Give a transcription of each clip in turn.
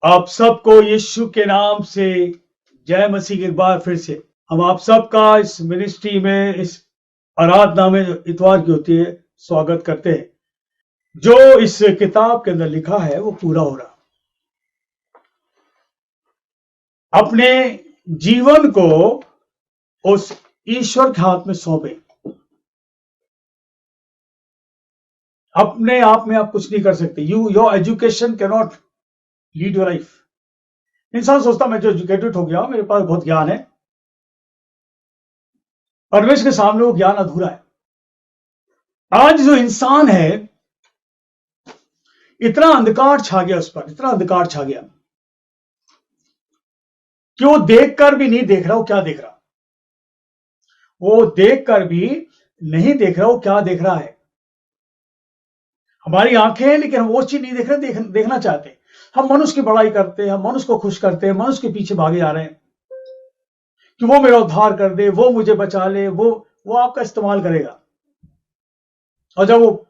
आप सबको यीशु के नाम से जय मसीह। एक बार फिर से हम आप सबका इस मिनिस्ट्री में, इस आराधना में जो इतवार की होती है, स्वागत करते हैं। जो इस किताब के अंदर लिखा है वो पूरा हो रहा। अपने जीवन को उस ईश्वर के हाथ में सौंपे। अपने आप में आप कुछ नहीं कर सकते। Your education can not lead your life. इंसान सोचता मैं जो एजुकेटेड हो गया, मेरे पास बहुत ज्ञान है। परमेश्वर के सामने वो ज्ञान अधूरा है। आज जो इंसान है, इतना अंधकार छा गया उस पर, इतना अंधकार छा गया कि वो देखकर भी नहीं देख रहा वो क्या देख रहा। वो देखकर भी नहीं देख रहा वो क्या देख रहा है। हमारी आंखें हैं लेकिन हम वो चीज नहीं देख रहे, देखना चाहते हैं। हम मनुष्य की बड़ाई करते हैं, हम मनुष्य को खुश करते हैं, मनुष्य के पीछे भागे जा रहे हैं कि वो मेरा उद्धार कर दे, वो मुझे बचा ले, वो आपका इस्तेमाल करेगा, और जब वो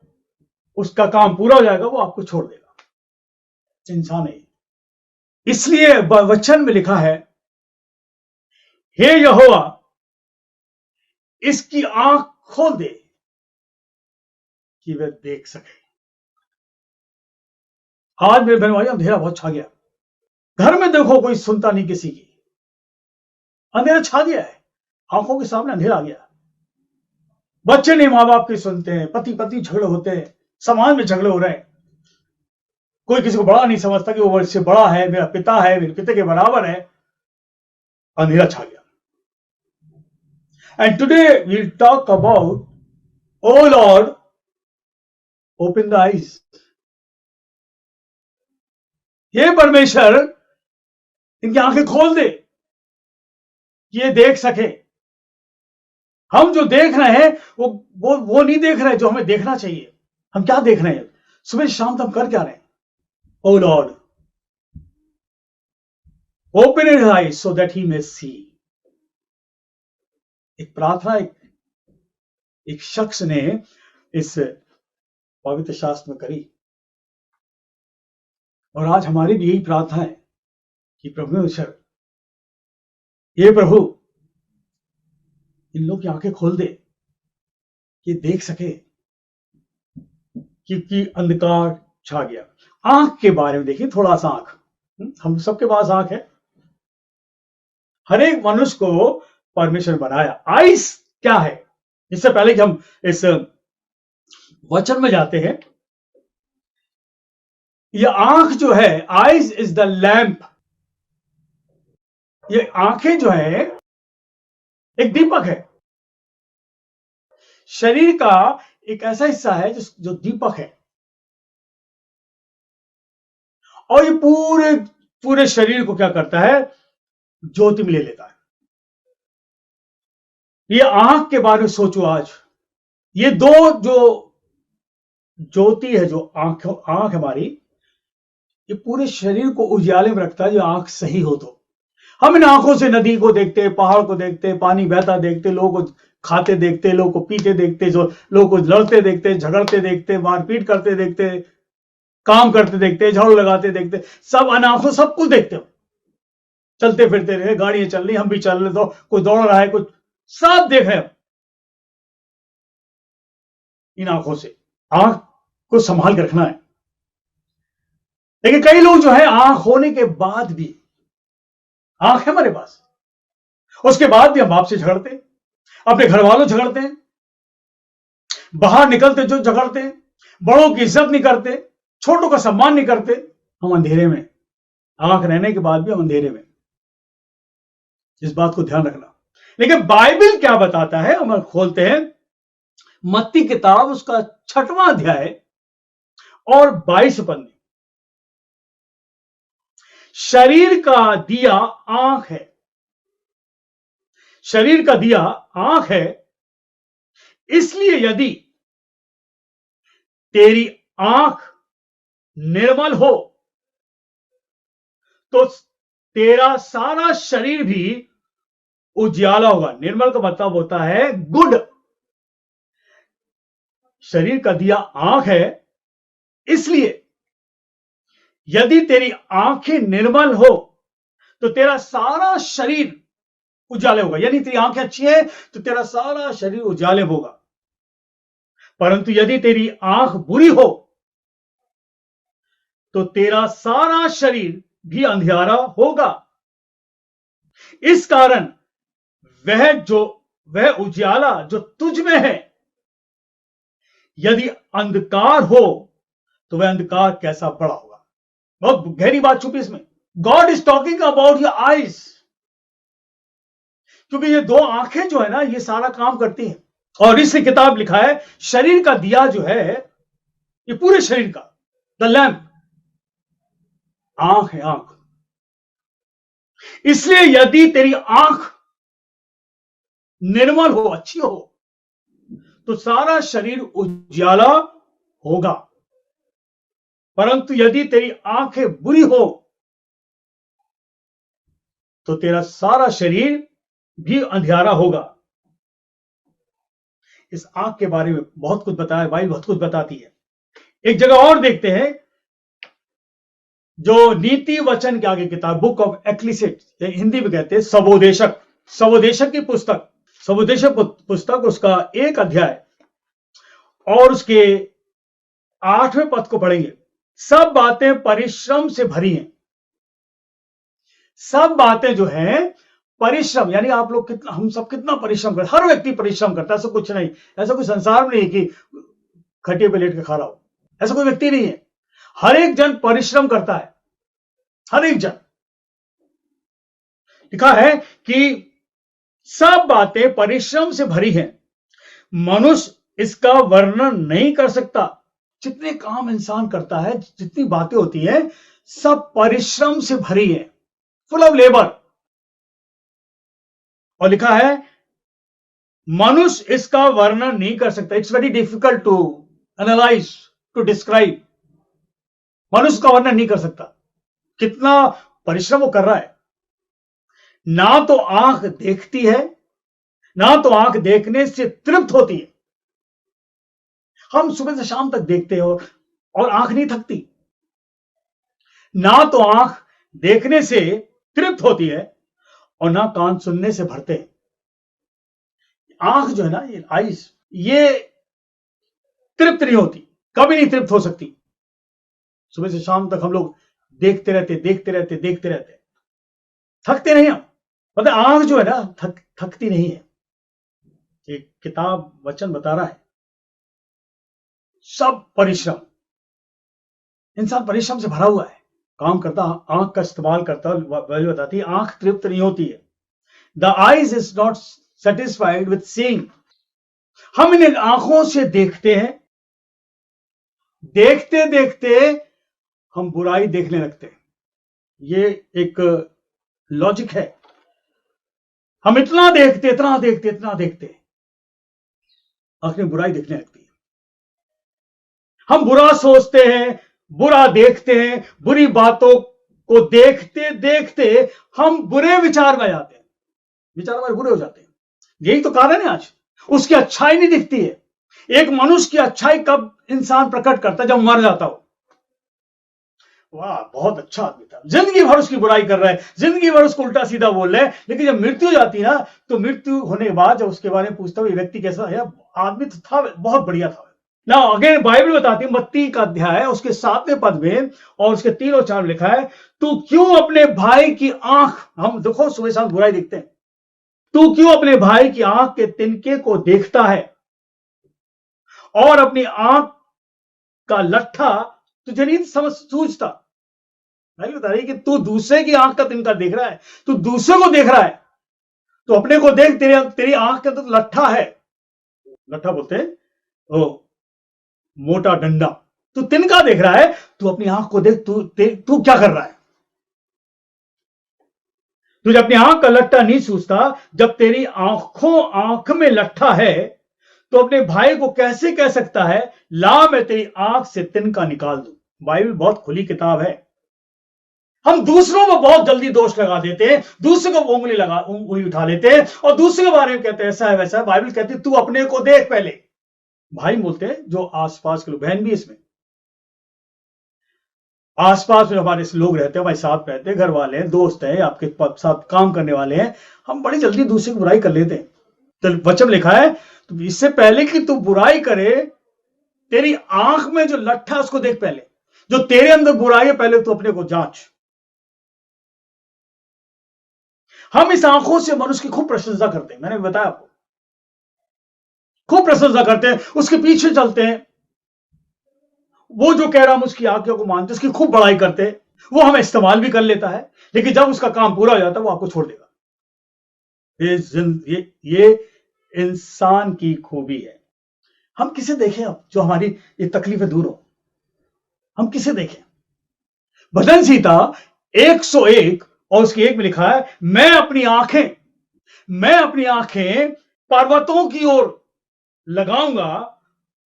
उसका काम पूरा हो जाएगा वो आपको छोड़ देगा। इंसान है। इसलिए वचन में लिखा है, हे यहोवा इसकी आंख खोल दे कि वह देख सके। आज मेरे बहन भाई अंधेरा बहुत छा गया। घर में देखो कोई सुनता नहीं किसी की, अंधेरा छा गया है। आंखों के सामने अंधेरा आ गया। बच्चे नहीं माँ बाप की सुनते हैं, पति पति झगड़े होते हैं, समाज में झगड़े हो रहे हैं। कोई किसी को बड़ा नहीं समझता कि वो मुझसे बड़ा है, मेरा पिता है, मेरे पिता के बराबर है। अंधेरा छा गया। And today will talk about, O Lord open the eyes. ये परमेश्वर इनकी आंखें खोल दे कि ये देख सके। हम जो देख रहे हैं वो नहीं देख रहे जो हमें देखना चाहिए। हम क्या देख रहे हैं? सुबह शाम तक हम कर क्या रहे हैं? O Lord open his eyes so that he may see. एक प्रार्थना एक शख्स ने इस पवित्र शास्त्र में करी, और आज हमारी भी यही प्रार्थना है कि प्रभु ये प्रभु इन लोग की आंखें खोल दे कि देख सके, क्योंकि अंधकार छा गया। आंख के बारे में देखिए थोड़ा सा। आंख, हम सबके पास आंख है। हर एक मनुष्य को परमेश्वर बनाया। आइस क्या है? इससे पहले कि हम इस वचन में जाते हैं, ये आंख जो है, आइज इज द लैंप। ये आंखें जो है एक दीपक है। शरीर का एक ऐसा हिस्सा है जो दीपक है, और ये पूरे शरीर को क्या करता है? ज्योति में ले लेता है। ये आंख के बारे में सोचो। आज ये दो जो ज्योति है, जो आंख हमारी, ये पूरे शरीर को उजाले में रखता है। जो आंख सही हो तो हम इन आंखों से नदी को देखते, पहाड़ को देखते, पानी बहता देखते, लोगों को खाते देखते, लोगों को पीते देखते, जो लोगों को लड़ते देखते, झगड़ते देखते, मारपीट करते देखते, काम करते देखते, झाड़ू लगाते देखते, सब अन आंखों सब कुछ देखते हो। चलते फिरते रहे, गाड़ियां चल रही, हम भी चल रहे, तो कोई दौड़ रहा है, कुछ सब देख रहे हो इन आंखों से। आंख को संभाल के रखना है। लेकिन कई लोग जो है, आंख होने के बाद भी, आंख है हमारे पास, उसके बाद भी हम बाप से झगड़ते, अपने घर वालों झगड़ते हैं, बाहर निकलते जो झगड़ते हैं, बड़ों की इज्जत नहीं करते, छोटों का सम्मान नहीं करते। हम अंधेरे में, आंख रहने के बाद भी हम अंधेरे में। इस बात को ध्यान रखना। लेकिन बाइबल क्या बताता है? हम खोलते हैं मत्ती किताब, उसका 6वां अध्याय और 22 पद में। शरीर का दिया आंख है। शरीर का दिया आंख है। इसलिए यदि तेरी आंख निर्मल हो तो तेरा सारा शरीर भी उजियाला होगा। निर्मल का मतलब होता है गुड। शरीर का दिया आंख है, इसलिए यदि तेरी आंखें निर्मल हो तो तेरा सारा शरीर उजाले होगा। यानी तेरी आंखें अच्छी है तो तेरा सारा शरीर उजाले होगा। परंतु यदि तेरी आंख बुरी हो तो तेरा सारा शरीर भी अंधियारा होगा। इस कारण वह उजाला जो तुझ में है, यदि अंधकार हो तो वह अंधकार कैसा बड़ा होगा। बहुत गहरी बात छुपी इसमें। God is talking about your eyes, क्योंकि ये दो आंखें जो है ना, ये सारा काम करती हैं। और इसलिए किताब लिखा है, शरीर का दिया जो है, ये पूरे शरीर का द लैम्प आंख है, आंख। इसलिए यदि तेरी आंख निर्मल हो, अच्छी हो, तो सारा शरीर उजाला होगा। परंतु यदि तेरी आंखें बुरी हो तो तेरा सारा शरीर भी अंधियारा होगा। इस आंख के बारे में बहुत कुछ बताया, बाइबल बहुत कुछ बताती है। एक जगह और देखते हैं, जो नीति वचन के आगे किताब, बुक ऑफ एक्लीसियास्टिस, हिंदी में कहते हैं सबोदेशक, सबोदेशक की पुस्तक, सबोदेशक पुस्तक, उसका 1 अध्याय और उसके 8वें पद को पढ़ेंगे। सब बातें परिश्रम से भरी हैं। सब बातें जो हैं परिश्रम, यानी आप लोग कितना, हम सब कितना परिश्रम करते, हर व्यक्ति परिश्रम करता है। ऐसा कुछ नहीं, ऐसा कोई संसार में नहीं कि खटिए पे लेट के खा रहा हो, ऐसा कोई व्यक्ति नहीं है। हर एक जन परिश्रम करता है, हर एक जन। लिखा है कि सब बातें परिश्रम से भरी हैं, मनुष्य इसका वर्णन नहीं कर सकता। जितने काम इंसान करता है, जितनी बातें होती है, सब परिश्रम से भरी है, फुल ऑफ लेबर। और लिखा है मनुष्य इसका वर्णन नहीं कर सकता। It's very difficult to analyse, to describe. मनुष्य का वर्णन नहीं कर सकता, कितना परिश्रम वो कर रहा है। ना तो आंख देखती है, ना तो आंख देखने से तृप्त होती है। हम सुबह से शाम तक देखते हो और आंख नहीं थकती। ना तो आंख देखने से तृप्त होती है और ना कान सुनने से भरते हैं। आंख जो है ना, ये आईज, ये तृप्त नहीं होती, कभी नहीं तृप्त हो सकती। सुबह से शाम तक हम लोग देखते रहते, थकते नहीं हम। मतलब आंख जो है ना, थकती नहीं है। एक किताब वचन बता रहा है, सब परिश्रम, इंसान परिश्रम से भरा हुआ है, काम करता, आंख का इस्तेमाल करता। बाइबल बताती है आंख तृप्त नहीं होती है। The eyes is not satisfied with seeing. हम इन आंखों से देखते हैं, देखते देखते हम बुराई देखने लगते हैं। ये एक लॉजिक है। हम इतना देखते, आंखें बुराई देखने लगती है। हम बुरा सोचते हैं, बुरा देखते हैं, बुरी बातों को देखते देखते हम बुरे विचार में जाते हैं, विचार हमारे बुरे हो जाते हैं। यही तो कारण है आज, उसकी अच्छाई नहीं दिखती है। एक मनुष्य की अच्छाई कब इंसान प्रकट करता है? जब मर जाता हो। वाह, बहुत अच्छा आदमी था, जिंदगी भर उसकी बुराई कर रहा है, जिंदगी भर उसको उल्टा सीधा बोल रहे हैं, लेकिन जब मृत्यु हो जाती है ना, तो मृत्यु होने के बाद जब उसके बारे में पूछता हूं, ये व्यक्ति कैसा है? आदमी तो था, बहुत बढ़िया था ना। अगेन बाइबल बताती है, मत्ती का अध्याय उसके 7वें पद में और उसके 3 और 4 में लिखा है, तू क्यों अपने भाई की आंख, हम देखो सुबह शाम बुराई देखते हैं, तू क्यों अपने भाई की आंख के तिनके को देखता है और अपनी आंख का लट्ठा तुझे नहीं सूझता? भाई बता रही कि तू दूसरे की आंख का तिनका देख रहा है, तू दूसरे को देख रहा है, तो अपने को देख, तेरी आंख का तो लट्ठा है, लट्ठा बोलते हैं ओ मोटा डंडा, तू तिनका देख रहा है, तू अपनी आंख को देख, तू क्या कर रहा है? तुझे अपनी आंख का लट्ठा नहीं सूझता? जब तेरी आंख में लट्ठा है तो अपने भाई को कैसे कह सकता है, ला मैं तेरी आंख से तिनका निकाल दूं? बाइबल बहुत खुली किताब है। हम दूसरों को बहुत जल्दी दोष लगा देते हैं, दूसरे को उंगली उठा लेते हैं और दूसरे के बारे में कहते हैं ऐसा है वैसा है। बाइबल कहती है तू अपने को देख पहले। भाई बोलते हैं जो आसपास के लोग, बहन भी इसमें, आसपास में हमारे लोग रहते हैं, हमारे साथ रहते हैं, घर वाले हैं, दोस्त हैं, आपके साथ काम करने वाले हैं, हम बड़ी जल्दी दूसरे की बुराई कर लेते हैं। तो वचन लिखा है, तो इससे पहले कि तू बुराई करे, तेरी आंख में जो लट्ठा है उसको देख पहले। जो तेरे अंदर बुराई है, पहले तू अपने को जांच। हम इस आंखों से मनुष्य की खूब प्रशंसा करते हैं, मैंने बताया आपको, खूब प्रशंसा करते हैं, उसके पीछे चलते हैं, वो जो कह रहा हम उसकी आज्ञा को मानते, उसकी खूब बड़ाई करते हैं, वो हमें इस्तेमाल भी कर लेता है, लेकिन जब उसका काम पूरा हो जाता है वो आपको छोड़ देगा। ये इंसान की खूबी है। हम किसे देखें अब जो हमारी ये तकलीफें दूर हो? हम किसे देखें? भजन संहिता 101 और उसकी 1 में लिखा है, मैं अपनी आंखें पर्वतों की ओर लगाऊंगा,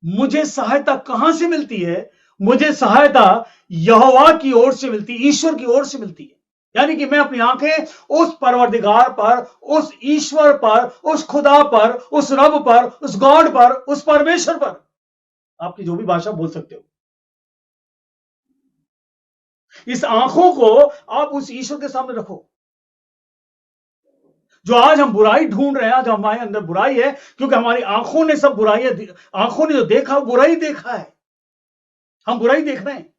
मुझे सहायता कहां से मिलती है? मुझे सहायता यहोवा की ओर से मिलती, ईश्वर की ओर से मिलती है। यानी कि मैं अपनी आंखें उस परवरदिगार पर, उस ईश्वर पर, उस खुदा पर, उस रब पर, उस गॉड पर, उस परमेश्वर पर, आपकी जो भी भाषा बोल सकते हो, इस आंखों को आप उस ईश्वर के सामने रखो। जो आज हम बुराई ढूंढ रहे हैं, आज हमारे अंदर बुराई है, क्योंकि हमारी आंखों ने सब बुराई, आंखों ने जो देखा बुराई देखा है। हम बुराई देख रहे हैं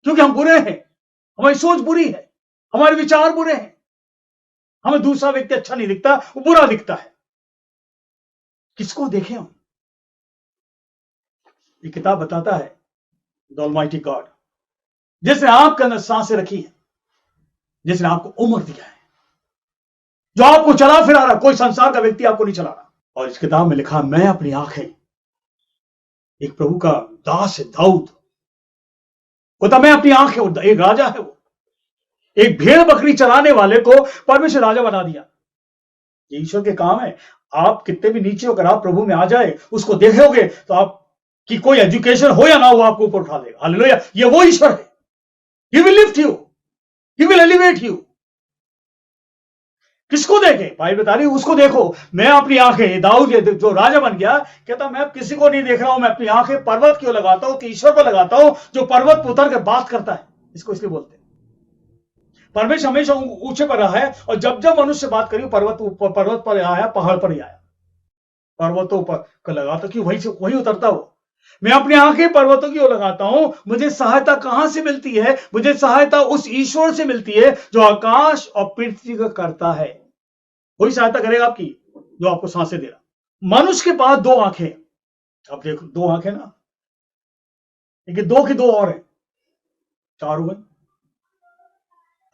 क्योंकि हम बुरे हैं, हमारी सोच बुरी है, हमारे विचार बुरे हैं, हमें दूसरा व्यक्ति अच्छा नहीं दिखता, वो बुरा दिखता है। किसको देखें हम? ये किताब बताता है, द ऑलमाइटी गॉड, जिसने आपके अंदर सांसें रखी है, जिसने आपको उम्र दिया है, जो आपको चला फिरा रहा, कोई संसार का व्यक्ति आपको नहीं चला रहा। और इस किताब में लिखा, मैं अपनी आंखें, एक प्रभु का दास है दाऊद, होता मैं अपनी आंखें, एक राजा है वो, एक भेड़ बकरी चराने वाले को परमेश्वर राजा बना दिया। ये ईश्वर के काम है। आप कितने भी नीचे होकर आप प्रभु में आ जाए, उसको देखोगे तो आप कि कोई एजुकेशन हो या ना हो, आपको ऊपर उठा देगा। हालेलुया, ये वो ईश्वर है। He will lift you, he will elevate you. किसको देखे? भाई बता रही, उसको देखो। मैं अपनी आंखें, दाऊद जो राजा बन गया, कहता मैं अब किसी को नहीं देख रहा हूं, मैं अपनी आंखें पर्वत क्यों लगाता हूं? कि ईश्वर पर लगाता हूं जो पर्वत पर उतर कर बात करता है। इसको इसलिए बोलते हैं, परमेश्वर हमेशा ऊंचे पर रहा है, और जब जब मनुष्य बात करी, पर्वत पर आया, पहाड़ पर ही आया, पर्वतों पर लगाता, कि वही उतरता हो। मैं अपनी आंखें पर्वतों की ओर लगाता हूं, मुझे सहायता कहां से मिलती है? मुझे सहायता उस ईश्वर से मिलती है जो आकाश और पृथ्वी का करता है। वही सहायता करेगा आपकी, जो आपको सांसें दे रहा। मनुष्य के पास 2 आंखें, अब देखो 2 आंखें ना, लेकिन 2 की 2 और है, 4 हो गए।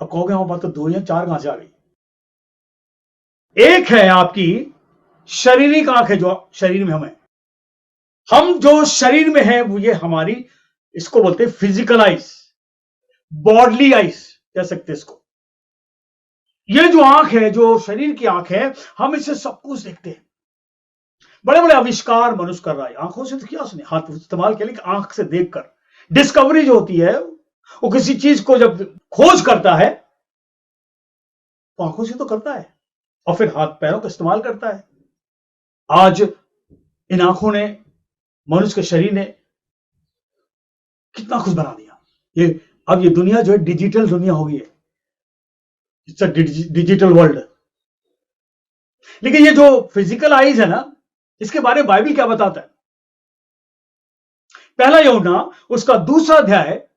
अब कहोगे हमारे पास तो 2 ही है, 4 कहां से आ गई? एक है आपकी शारीरिक आंख है, जो शरीर में हम जो शरीर में है, वो ये हमारी, इसको बोलते हैं फिजिकल आइज, बॉडली आइज कह सकते हैं इसको। ये जो आंख है, जो शरीर की आंख है, हम इससे सब कुछ देखते हैं। बड़े बड़े आविष्कार मनुष्य कर रहा है, आंखों से तो किया उसने, हाथ इस्तेमाल किया, लेकिन आंख से देखकर डिस्कवरी जो होती है, वो किसी चीज को जब खोज करता है तो आंखों से तो करता है, और फिर हाथ पैरों का इस्तेमाल करता है। आज इन आंखों ने, मनुष्य के शरीर ने कितना कुछ बना दिया। ये अब ये दुनिया जो है डिजिटल दुनिया हो गई है, इट्स अ डिजिटल वर्ल्ड। लेकिन ये जो फिजिकल आईज है ना, इसके बारे में बाइबल क्या बताता है? पहला यूहन्ना उसका 2 अध्याय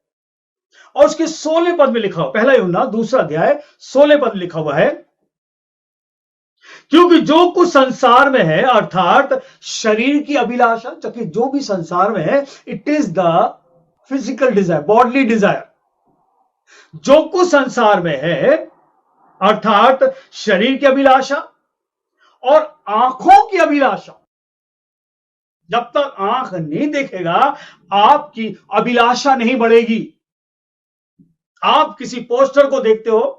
और उसके 16 पद में लिखा हुआ, पहला यूहन्ना 2 अध्याय 16 पद में लिखा हुआ है, क्योंकि जो कुछ संसार में है, अर्थात शरीर की अभिलाषा, जबकि जो भी संसार में है, it is the physical desire, bodily desire. जो कुछ संसार में है, अर्थात शरीर की अभिलाषा और आंखों की अभिलाषा। जब तक आंख नहीं देखेगा, आपकी अभिलाषा नहीं बढ़ेगी। आप किसी पोस्टर को देखते हो,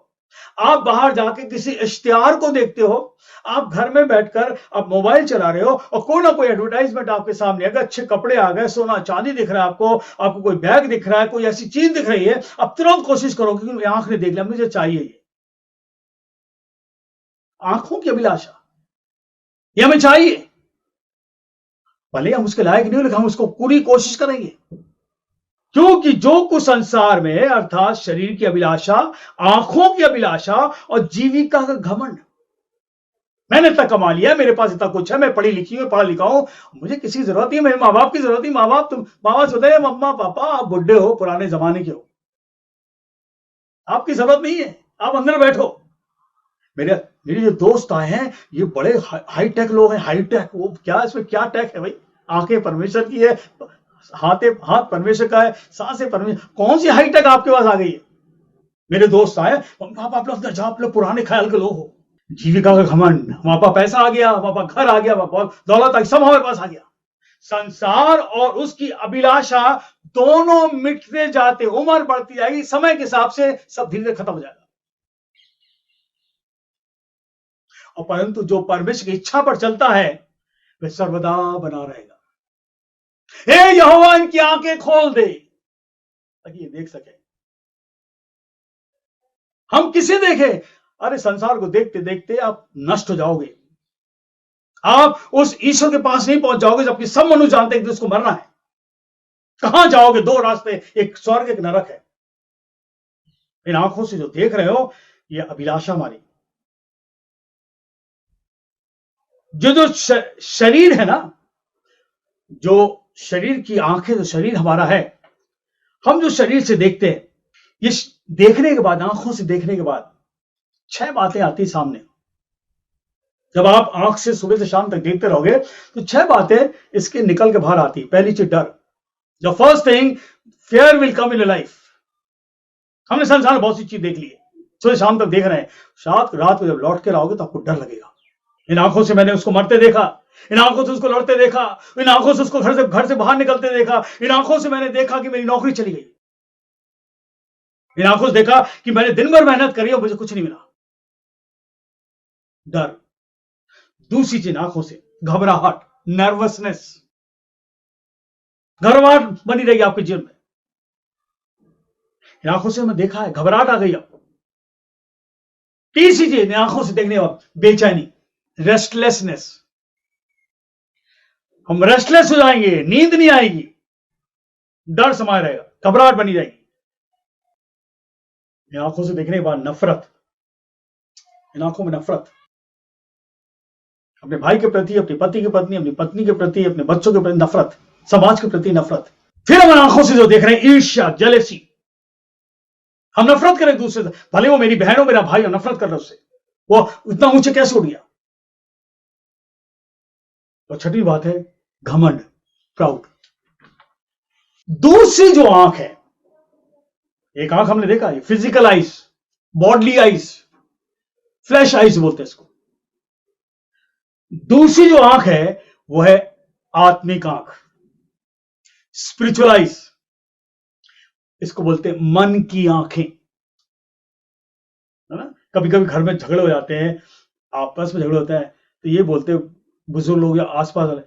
आप बाहर जाके किसी इश्तिहार को देखते हो, आप घर में बैठकर आप मोबाइल चला रहे हो और कोई ना कोई एडवर्टाइजमेंट आपके सामने, अगर अच्छे कपड़े आ गए, सोना चांदी दिख रहा है आपको कोई बैग दिख रहा है, कोई ऐसी चीज दिख रही है, आप तुरंत कोशिश करोगे कि आंख ने देख लिया, मुझे चाहिए ये। आंखों की अभिलाषा, ये हमें चाहिए, भले हम उसके लायक नहीं हो, लेकिन हम उसको पूरी कोशिश करेंगे। क्योंकि जो कुछ संसार में अर्थात शरीर की अभिलाषा, आंखों की अभिलाषा और जीविका का घमंड, मैंने इतना कमा लिया, मेरे पास इतना कुछ है, मैं पढ़ी लिखी हूं, पढ़ा लिखा हूं, मुझे किसी की जरूरत नहीं है, मेरे माँ बाप की जरूरत नहीं। माँ बाप से बताइए, मम्मा पापा आप बुढ़े हो, पुराने जमाने के हो, आपकी जरूरत नहीं है, आप अंदर बैठो। मेरे जो दोस्त आए हैं ये बड़े हाई टेक लोग हैं, हाई टेक। वो क्या, इसमें क्या टेक है भाई? आंखें परमेश्वर की है, हाथ परमेश्वर का है, सांसें परमेश्वर, कौन सी हाई टेक आपके पास आ गई है? मेरे दोस्त आए, पापा आप लोग अंदर जाओ, आप लोग पुराने ख्याल के लोग हो, जीविका का घमंड, हमारे पास पैसा आ गया, हमारे पास घर आ गया, हमारे पास दौलत आ गई, सब हमारे पास आ गया। संसार और उसकी अभिलाषा दोनों मिटते जाते, उम्र बढ़ती जाएगी, समय के हिसाब से सब धीरे धीरे खत्म हो जाएगा। और परंतु जो परमेश्वर की इच्छा पर चलता है वह सर्वदा बना रहेगा। हे यहोवा इनकी आंखें खोल दे ताकि ये देख सके। हम किसे देखें? अरे संसार को देखते देखते आप नष्ट हो जाओगे। आप उस ईश्वर के पास नहीं पहुंच जाओगे जबकि सब मनुष्य जानते हैं कि उसको मरना है। कहां जाओगे? दो रास्ते, एक स्वर्ग एक नरक है। इन आंखों से जो देख रहे हो ये अभिलाषा हमारी, जो शरीर है ना, जो शरीर की आंखें, जो शरीर हमारा है, हम जो शरीर से देखते हैं, ये देखने के बाद, आंखों से देखने के बाद 6 बातें आती सामने। जब आप आंख से सुबह से शाम तक देखते रहोगे तो 6 बातें इसके निकल के बाहर आती। पहली चीज डर। The first thing, fear will come in life. हमने संसार में बहुत सी चीज देख ली है, सुबह शाम तक देख रहे हैं, रात को जब लौट के आओगे तो आपको डर लगेगा। इन आंखों से मैंने उसको मरते देखा, इन आंखों से उसको लड़ते देखा, इन आंखों से उसको घर से बाहर निकलते देखा, इन आंखों से मैंने देखा कि मेरी नौकरी चली गई, इन आंखों से देखा कि मैंने दिन भर मेहनत करी और मुझे कुछ नहीं मिला। डर। दूसरी चीज आंखों से घबराहट, नर्वसनेस, घबराहट बनी रहेगी आपके जीवन में। इन आंखों से मैं देखा है, घबराहट आ गई आपको। तीसरी चीज इन आंखों से देखने वाला बेचैनी, रेस्टलेसनेस। हम रेस्टलेस हो जाएंगे, नींद नहीं आएगी, डर समाये रहेगा, घबराहट बनी रहेगी। इन आंखों से देखने के बाद नफरत, इन आंखों में नफरत, अपने भाई के प्रति, अपनी पति के पत्नी, अपनी पत्नी के प्रति, अपने बच्चों के प्रति नफरत, समाज के प्रति नफरत। फिर हम आंखों से जो देख रहे हैं ईर्ष्या, जेलेसी, हम नफरत करें दूसरे से, भले वो मेरी बहन हो, मेरा भाई हो, नफरत कर रहे उससे, वो इतना ऊंचे कैसे उठ गया। और छठी बात है घमंड, प्राउड। दूसरी जो आंख है, एक आंख हमने देखा है physical eyes, bodily eyes, flash eyes बोलते हैं इसको। दूसरी जो आंख है वो है आत्मिक आंख, स्पिरिचुअल आइज, इसको बोलते हैं मन की आंखें, है ना। कभी कभी घर में झगड़े हो जाते हैं, आपस में झगड़े होता है, तो ये बोलते हैं बुजुर्ग लोग या आसपास वाले,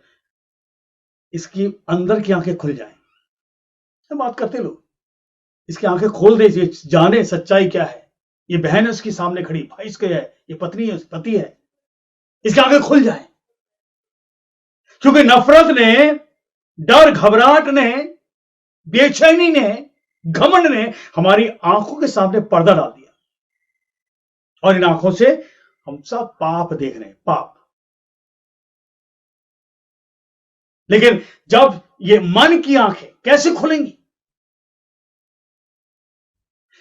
इसकी अंदर की आंखें खुल जाएं। बात करते लोग, इसकी आंखें खोल दे, जाने सच्चाई क्या है। ये बहन है उसकी सामने खड़ी, भाई इसके है, ये पत्नी है, पति है, इसकी आंखें खुल जाए। क्योंकि नफरत ने, डर, घबराहट ने, बेचैनी ने, घमंड ने हमारी आंखों के सामने पर्दा डाल दिया, और इन आंखों से हम सब पाप देख रहे हैं, पाप। लेकिन जब ये मन की आंखें कैसे खुलेंगी?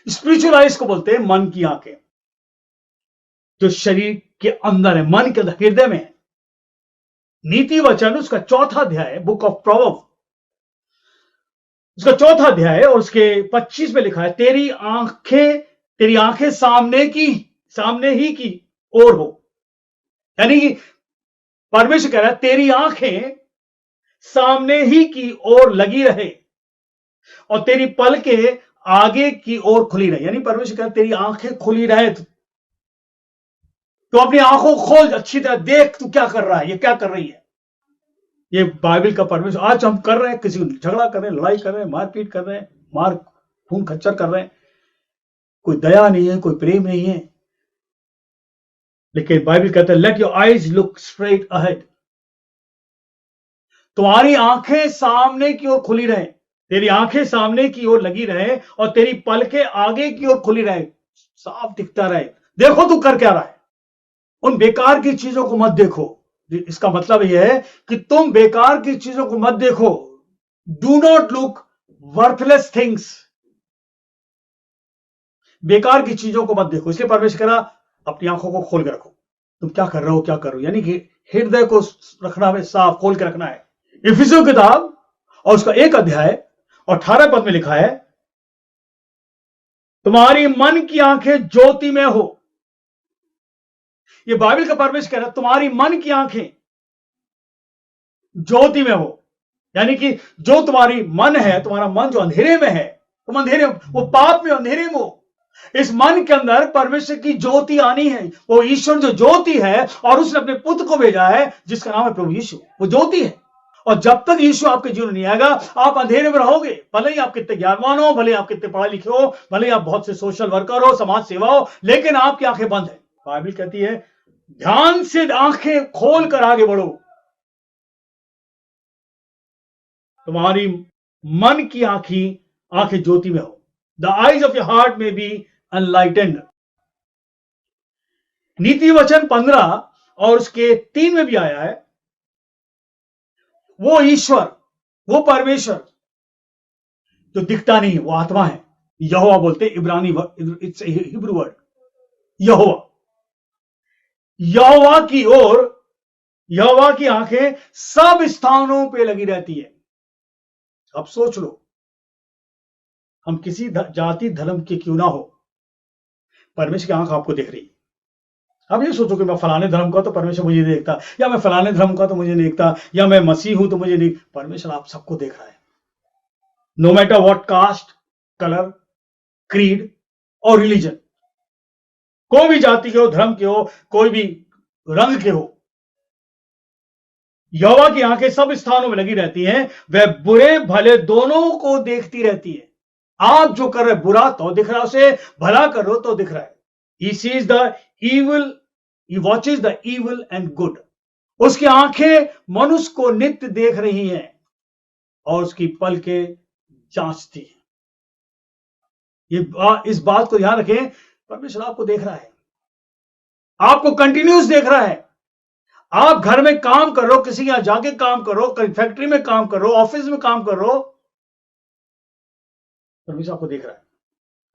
स्पिरिचुअल आइज को बोलते हैं मन की आंखें, जो शरीर के अंदर है, मन के अंदर, हृदय में है। नीति वचन उसका 4था अध्याय, बुक ऑफ प्रोवर्ब्स, उसका 4था अध्याय और उसके 25 में लिखा है, तेरी आंखें सामने ही की ओर हो। यानी कि परमेश्वर कह रहा है तेरी आंखें सामने ही की ओर लगी रहे और तेरी पलकें आगे की ओर खुली रहे। यानी परमेश्वर कह रहा है तेरी आंखें खुली रहे, तो अपनी आंखों खोल, अच्छी तरह देख तू क्या कर रहा है, ये क्या कर रही है। ये बाइबल का परमेश्वर। आज हम कर रहे हैं, किसी को झगड़ा कर रहे हैं, लड़ाई कर रहे हैं, मारपीट कर रहे हैं, खून खच्चर कर रहे हैं, कोई दया नहीं है, कोई प्रेम नहीं है। लेकिन बाइबल कहता है let your eyes look straight ahead, तुम्हारी आंखें सामने की ओर खुली रहे, तेरी आंखें सामने की ओर लगी रहे और तेरी पलकें आगे की ओर खुली रहे, साफ दिखता रहे, देखो तू कर क्या रहा है। उन बेकार की चीजों को मत देखो। इसका मतलब यह है कि तुम बेकार की चीजों को मत देखो। Do not look worthless things. बेकार की चीजों को मत देखो। इसलिए परमेश्वर कह रहा अपनी आंखों को खोल के रखो। तुम क्या कर रहे हो, क्या कर रहे हो, यानी कि हृदय को रखना है, साफ खोल के रखना है। इफिसियों किताब और उसका 1 अध्याय और 18 पद में लिखा है, तुम्हारी मन की आंखें ज्योति में हो। ये बाइबल का परमेश्वर कह रहा है तुम्हारी मन की आंखें ज्योति में हो, यानी कि जो तुम्हारी मन है, तुम्हारा मन जो अंधेरे में है, तुम अंधेरे, वो पाप में अंधेरे में हो, इस मन के अंदर परमेश्वर की ज्योति आनी है। वो ईश्वर जो ज्योति है और उसने अपने पुत्र को भेजा है जिसका नाम है प्रभु यीशु, वो ज्योति है। और जब तक यीशु आपके जीवन में नहीं आएगा आप अंधेरे में रहोगे। भले ही आप कितने ज्ञानवान हो, भले ही आप कितने पढ़े लिखे हो, भले ही आप बहुत से सोशल वर्कर हो, समाज सेवा हो, लेकिन आपकी आंखें बंद है। बाइबल कहती है ध्यान से आंखें खोल कर आगे बढ़ो। तुम्हारी मन की आंखें ज्योति में हो। The eyes of your heart में बी अनलाइटेंड। नीति वचन 15 और उसके 3 में भी आया है, वो ईश्वर, वो परमेश्वर जो दिखता नहीं, वो आत्मा है। यहोवा बोलते इब्रानी, इट्स हिब्रू वर्ड यहोवा। यहोवा की ओर, यहोवा की आंखें सब स्थानों पे लगी रहती है। अब सोच लो, हम किसी जाति धर्म के क्यों ना हो, परमेश्वर की आंख आपको देख रही है। अब ये सोचो कि मैं फलाने धर्म का तो परमेश्वर मुझे नहीं देखता, या मैं फलाने धर्म का तो मुझे नहीं देखता, या मैं मसीह हूं तो मुझे नहीं। परमेश्वर आप सबको देख रहा है। No matter what caste, colour, creed और रिलीजन, कोई भी जाति के हो, धर्म के हो, कोई भी रंग के हो, यहोवा की आंखें सब स्थानों में लगी रहती हैं। वह बुरे भले दोनों को देखती रहती है। आप जो कर रहे बुरा तो दिख रहा है उसे, भला करो तो दिख रहा है। He sees the evil, he watches the evil and good. उसकी आंखें मनुष्य को नित्य देख रही हैं और उसकी पलकें जांचती हैं। इस बात को ध्यान रखें, परमेश्वर आपको देख रहा है, आपको कंटिन्यूस देख रहा है। आप घर में काम करो, किसी यहां जाके काम करो, फैक्ट्री में काम करो, ऑफिस में काम करो, परमेश्वर आपको देख रहा है।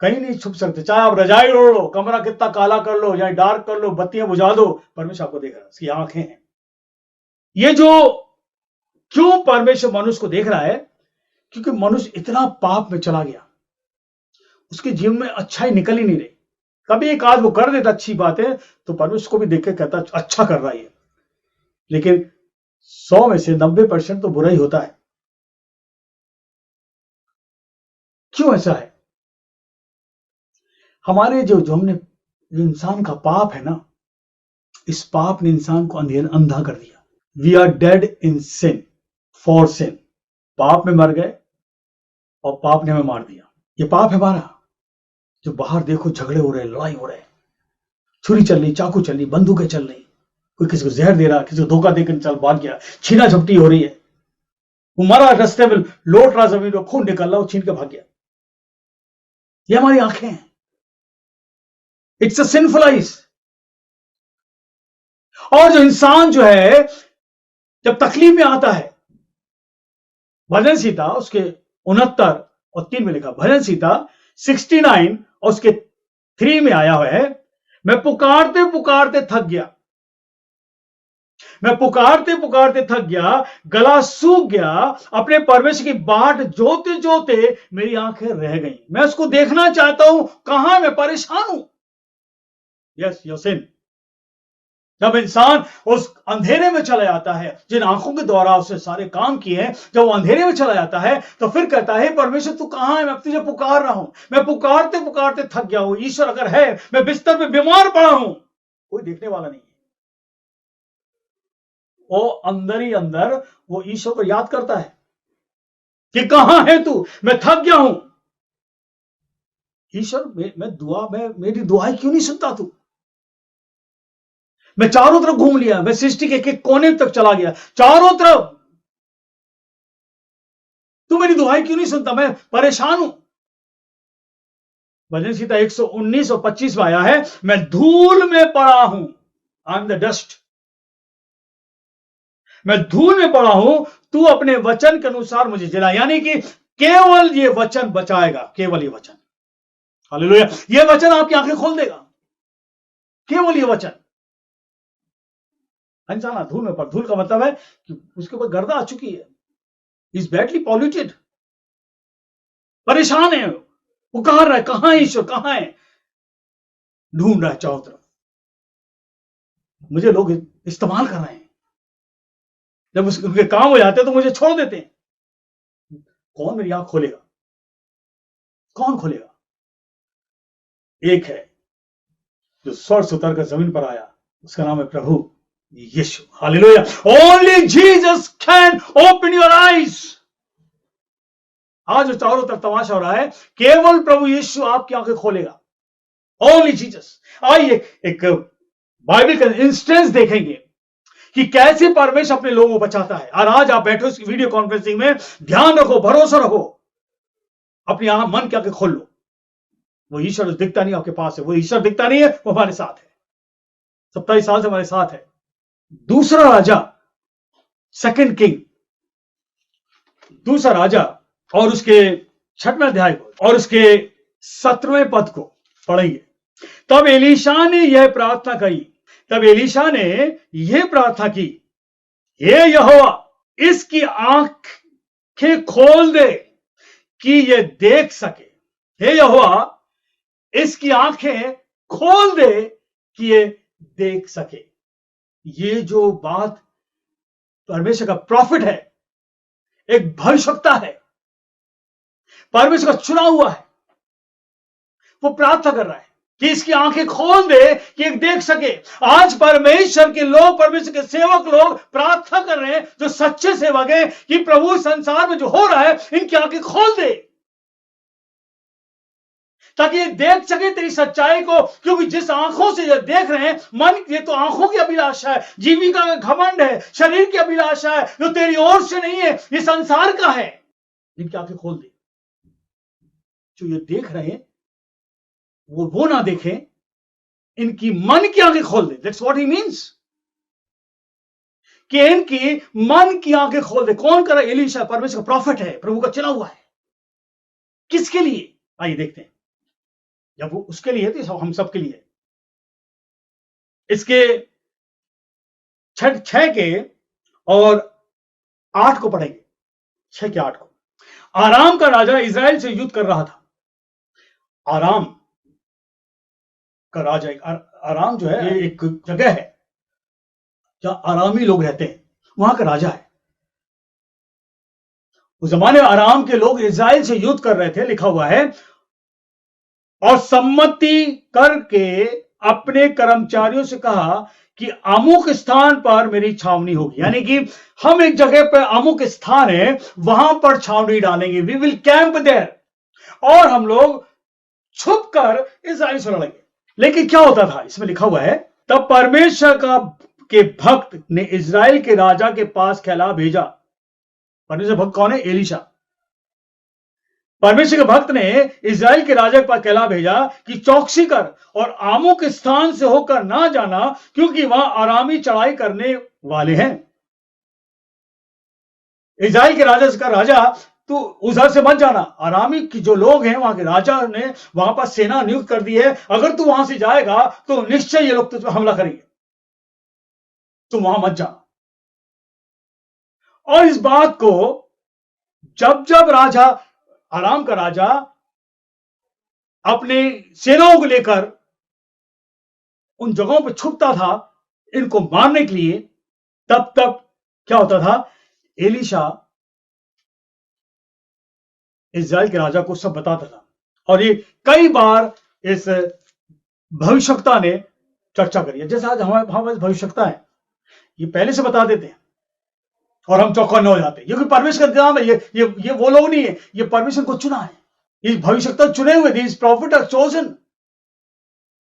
कहीं नहीं छुप सकते। चाहे आप रजाई ओढ़ लो, कमरा कितना काला कर लो या डार्क कर लो, बत्तियां बुझा दो, परमेश्वर आपको देख रहा है। उसकी आंखें हैं। ये जो क्यों परमेश्वर मनुष्य को देख रहा है, क्योंकि मनुष्य इतना पाप में चला गया, उसके जीवन में अच्छाई निकल ही नहीं रही। कभी एक आध वो कर देता अच्छी बात है तो परमेश्वर को भी देख के कहता अच्छा कर रहा है, लेकिन 100 में से 90% तो बुरा ही होता है। क्यों ऐसा है? हमारे जो हमने, जो इंसान का पाप है ना, इस पाप ने इंसान को अंधा कर दिया। We are dead in sin, for sin. पाप में मर गए और पाप ने हमें मार दिया। ये पाप है हमारा। जो बाहर देखो झगड़े हो रहे, लड़ाई हो रहे, छुरी चल रही, चाकू चल रही, बंदूकें चल रही, कोई किसी को जहर दे रहा, किसी को धोखा देकर चल भाग गया, छीना झपटी हो रही है, वो मरा रास्ते में लौट रहा, जमीन में खून निकल रहा, वो छीन के भाग गया। ये हमारी आंखें हैं। It's a sinful eyes. और जो इंसान जो है जब तकलीफ में आता है, भजन सीता उसके 69 और 3 में लिखा, भजन सीता 69 और उसके 3 में आया हुआ है, मैं पुकारते पुकारते थक गया, मैं पुकारते पुकारते थक गया, गला सूख गया, अपने परमेश्वर की बाट जोते जोते मेरी आंखें रह गई। मैं उसको देखना चाहता हूं, कहां मैं परेशान हूं। Yes your sin. जब इंसान उस अंधेरे में चला जाता है, जिन आंखों के द्वारा उसने सारे काम किए हैं, जब वो अंधेरे में चला जाता है तो फिर कहता है परमेश्वर तू कहां है, मैं तुझे पुकार रहा हूं, मैं पुकारते पुकारते थक गया हूं। ईश्वर अगर है, मैं बिस्तर पे बीमार पड़ा हूं, कोई देखने वाला नहीं है। वो अंदर ही अंदर वो ईश्वर को याद करता है कि कहां है तू, मैं थक गया हूं। ईश्वर मेरी दुआएं क्यों नहीं सुनता तू? मैं चारों तरफ घूम लिया, मैं सृष्टि के एक कोने तक चला गया, चारों तरफ तू मेरी दुहाई क्यों नहीं सुनता? मैं परेशान हूं। भजन संहिता 119 और 25 में आया है, मैं धूल में पड़ा हूं, आई एम द डस्ट, मैं धूल में पड़ा हूं, तू अपने वचन के अनुसार मुझे जिला। यानी कि केवल ये वचन बचाएगा, केवल ये वचन, हालेलुया, ये वचन आपकी आंखें खोल देगा, केवल ये वचन। इंसान धूल में पड़ा, धूल का मतलब है कि उसके ऊपर गर्दा आ चुकी है, इज बैडली पॉल्यूटेड, परेशान है, पुकार रहा है, कहां है ईश्वर, कहां है, ढूंढ रहा है चारों तरफ। मुझे लोग इस्तेमाल कर रहे हैं, जब उनके काम हो जाते हैं तो मुझे छोड़ देते हैं। कौन मेरी आंख खोलेगा? कौन खोलेगा? एक है जो स्वर्ग से उतर कर जमीन पर आया, उसका नाम है प्रभु Yeshu, hallelujah. Only Jesus can open your eyes. आज जो चारों तरफ तमाशा हो रहा है, केवल प्रभु यीशु आपकी आंखें खोलेगा, ओनली जीसस। आइए एक बाइबल का इंस्टेंस देखेंगे कि कैसे परमेश्वर अपने लोगों को बचाता है। और आज आप बैठो इस वीडियो कॉन्फ्रेंसिंग में, ध्यान रखो, भरोसा रखो, अपनी मन की आंखें खोल लो। वो ईश्वर दिखता नहीं आपके पास है, वो ईश्वर दिखता नहीं है, वो हमारे साथ है, 27 साल से हमारे साथ है। दूसरा राजा, सेकंड किंग, दूसरा राजा और उसके 6वें अध्याय को और उसके 17वें पद को पढ़ेंगे। तब एलीशा ने यह प्रार्थना करी, तब एलीशा ने यह प्रार्थना की, हे यहोवा, इसकी आंखें खोल दे कि यह देख सके। हे यहोवा, इसकी आंखें खोल दे कि यह देख सके। ये जो बात परमेश्वर का प्रॉफिट है, एक भविष्यवक्ता है, परमेश्वर का चुना हुआ है, वो प्रार्थना कर रहा है कि इसकी आंखें खोल दे कि एक देख सके। आज परमेश्वर के लोग, परमेश्वर के सेवक लोग प्रार्थना कर रहे हैं, जो सच्चे सेवक हैं, कि प्रभु संसार में जो हो रहा है इनकी आंखें खोल दे ताकि ये देख सके तेरी सच्चाई को। क्योंकि जिस आंखों से ये देख रहे हैं, मन, ये तो आंखों की अभिलाषा है, जीविका का घमंड है, शरीर की अभिलाषा है, जो तेरी ओर से नहीं है, ये संसार का है। इनकी आंखें खोल दे, जो ये देख रहे हैं वो ना देखें, इनकी मन की आंखें खोल दे। दैट्स व्हाट ही मीन्स, कि इनकी मन की आंखें खोल दे। कौन कर रहा है? एलीशा, परमेश्वर का प्रॉफिट है, प्रभु का चुना हुआ है। किसके लिए? आइए देखते हैं। जब वो उसके लिए तो हम सब के लिए। इसके 6 के और 8 को पढ़ेंगे, 6 के 8 को। आराम का राजा इजराइल से युद्ध कर रहा था। आराम का राजा, आराम जो है ये एक जगह है जहां आरामी लोग रहते हैं, वहां का राजा है। उस जमाने में आराम के लोग इजराइल से युद्ध कर रहे थे, लिखा हुआ है, और सम्मति करके अपने कर्मचारियों से कहा कि अमुक स्थान पर मेरी छावनी होगी। यानी कि हम एक जगह पर, अमुक स्थान है, वहां पर छावनी डालेंगे, वी विल कैंप देयर, और हम लोग छुप कर इजराइल से लड़ेंगे। लेकिन क्या होता था, इसमें लिखा हुआ है, तब परमेश्वर के भक्त ने इजराइल के राजा के पास कहला भेजा। परमेश्वर भक्त कौन है? एलीशा। परमेश्वर के भक्त ने इजराइल के राजा के पास कहला भेजा कि चौकसी कर और अमुक स्थान से होकर ना जाना, क्योंकि वहां आरामी चढ़ाई करने वाले हैं। इजराइल के राजा से कहा, राजा तू उधर से मत जाना, आरामी की जो लोग हैं, वहां के राजा ने वहां पर सेना नियुक्त कर दी है, अगर तू वहां से जाएगा तो निश्चय ये लोग तुझ पर हमला करेंगे, तुम वहां मत जाना। और इस बात को जब जब राजा, आराम का राजा अपने सेनाओं को लेकर उन जगहों पर छुपता था इनको मारने के लिए, तब तब क्या होता था, एलीशा इजराइल के राजा को सब बताता था। और ये कई बार इस भविष्यवक्ता ने चर्चा करी है। जैसे आज हमारे भविष्यवक्ता है, ये पहले से बता देते हैं और हम चौकन्ने हो जाते हैं, क्योंकि परमेश्वर का इंतजाम है। ये वो लोग नहीं है, ये परमेश्वर को चुना है। ये भविष्यवक्ता चुने हुए, these prophet are chosen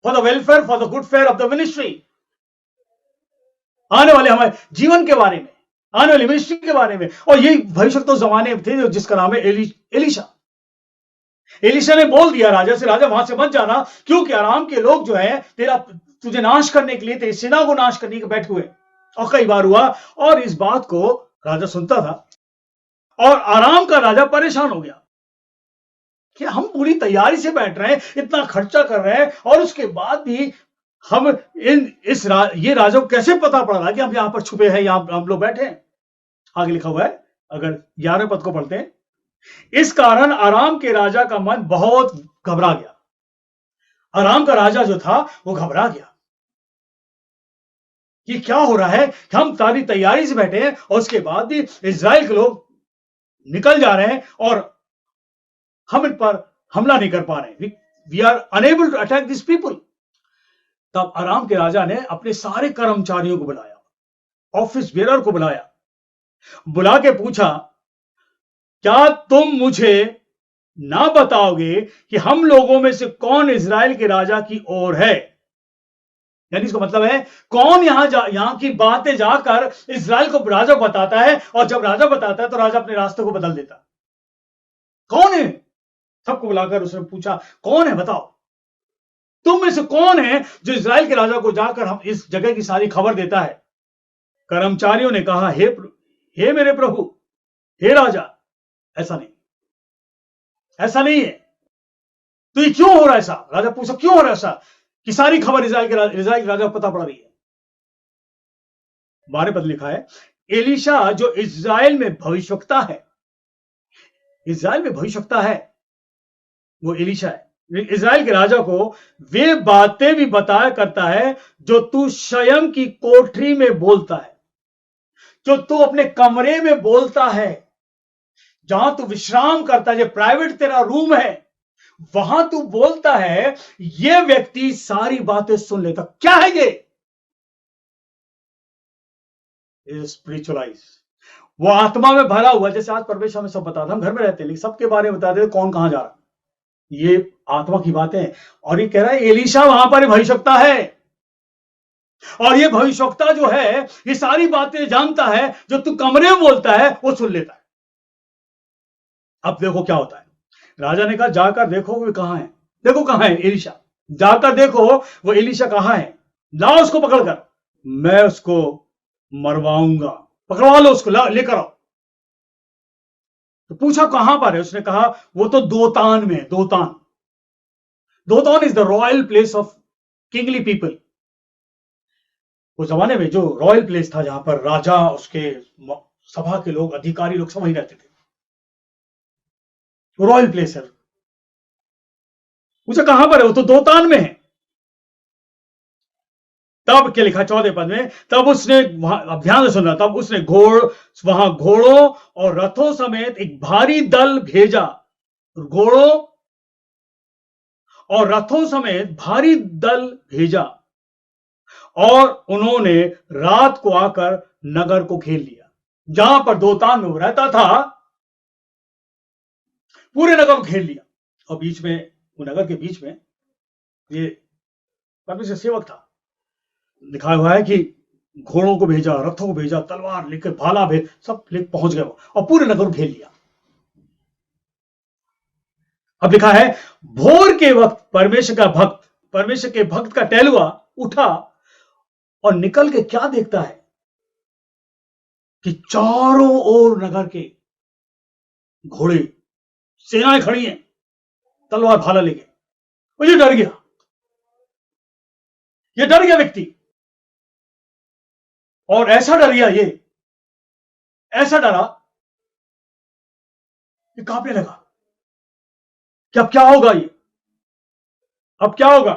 for the welfare, for the good fare of the ministry, आने वाले हमारे जीवन के बारे में, आने वाली मिनिस्ट्री के बारे में। और ये भविष्यवक्ता उस जमाने में थे जिसका नाम है एलीशा। एलीशा ने बोल दिया राजा से, राजा वहां से मत जाना, क्योंकि आराम के लोग जो है तेरा तुझे नाश करने के लिए, तेरी सेना को नाश करने के बैठे हुए। और कई बार हुआ, और इस बात को राजा सुनता था, और आराम का राजा परेशान हो गया कि हम पूरी तैयारी से बैठ रहे हैं, इतना खर्चा कर रहे हैं, और उसके बाद भी हम ये राजा को कैसे पता पड़ रहा कि हम यहां पर छुपे हैं, यहां हम लोग बैठे हैं। आगे लिखा हुआ है, अगर 11वें पद को पढ़ते हैं, इस कारण आराम के राजा का मन बहुत घबरा गया। आराम का राजा जो था वो घबरा गया कि क्या हो रहा है, हम सारी तैयारी से बैठे हैं और उसके बाद भी इजराइल के लोग निकल जा रहे हैं और हम इन पर हमला नहीं कर पा रहे। We are unable to attack this people. तब आराम के राजा ने अपने सारे कर्मचारियों को बुलाया, ऑफिस बेरर को बुलाया, बुला के पूछा, क्या तुम मुझे ना बताओगे कि हम लोगों में से कौन इजराइल के राजा की ओर है? यानी इसका मतलब है, कौन यहां की बातें जाकर इजराइल को राजा बताता है, और जब राजा बताता है तो राजा अपने रास्ते को बदल देता। कौन है? सबको बुलाकर उसने पूछा, कौन है बताओ, तुम में से कौन है जो इजराइल के राजा को जाकर हम इस जगह की सारी खबर देता है? कर्मचारियों ने कहा, हे मेरे प्रभु, हे राजा, ऐसा नहीं, ऐसा नहीं है। तो ये क्यों हो रहा है ऐसा? राजा पूछा, क्यों हो रहा है ऐसा कि सारी खबर इजराइल के राजा को पता पड़ रही है? 12 पद लिखा है, एलीशा जो इजराइल में भविष्यवक्ता है, इजराइल में भविष्यवक्ता है, वो एलीशा है, इजराइल के राजा को वे बातें भी बताया करता है जो तू स्वयं की कोठरी में बोलता है, जो तू अपने कमरे में बोलता है, जहां तू विश्राम करता है, जो प्राइवेट तेरा रूम है, वहां तू बोलता है, ये व्यक्ति सारी बातें सुन लेता। क्या है ये? स्पिरिचुअलाइज, वो आत्मा में भरा हुआ। जैसे आज परमेश्वर हमें सब बताता, हम घर में रहते हैं लेकिन सबके बारे में बताते कौन कहां जा रहा, ये आत्मा की बातें हैं। और ये कह रहा है एलीशा वहां पर भविष्यवक्ता है, और ये भविष्यवक्ता जो है ये सारी बातें जानता है, जो तू कमरे में बोलता है वो सुन लेता है। अब देखो क्या होता है। राजा ने कहा, जाकर देखो वो कहां है, देखो कहां है एलीशा, जाकर देखो वो एलीशा कहां है, लाओ उसको पकड़कर, मैं उसको मरवाऊंगा, पकड़वा लो उसको, लेकर आओ। तो पूछा कहां पर है, उसने कहा वो तो दोतान में। Dothan, Dothan is the royal place of kingly people. उस जमाने में जो रॉयल प्लेस था, जहां पर राजा, उसके सभा के लोग, अधिकारी लोग सब वहीं रहते थे, रॉयल प्लेस है। पूछा कहां पर है, वो तो दोतान में है। तब क्या लिखा 14 पद में, तब उसने, अब ध्यान से सुनना, तब उसने वहां घोड़ों और रथों समेत एक भारी दल भेजा, घोड़ों और रथों समेत भारी दल भेजा, और उन्होंने रात को आकर नगर को घेर लिया। जहां पर दोतान में वो रहता था, पूरे नगर को घेर लिया। और बीच में, वो नगर के बीच में ये परमेश्वर सेवक था, लिखा हुआ है कि घोड़ों को भेजा, रथों को भेजा, तलवार लेकर, भाला भेज, सब लेकर पहुंच गए और पूरे नगर को घेर लिया। अब लिखा है, भोर के वक्त परमेश्वर के भक्त का टहलुआ उठा और निकल के क्या देखता है कि चारों ओर नगर के घोड़े, सेनाएं खड़ी हैं, तलवार भाला लेके। और ये डर गया, ये डर गया व्यक्ति, और ऐसा डर गया, ये ऐसा डरा कि कांपने लगा कि अब क्या होगा, ये अब क्या होगा।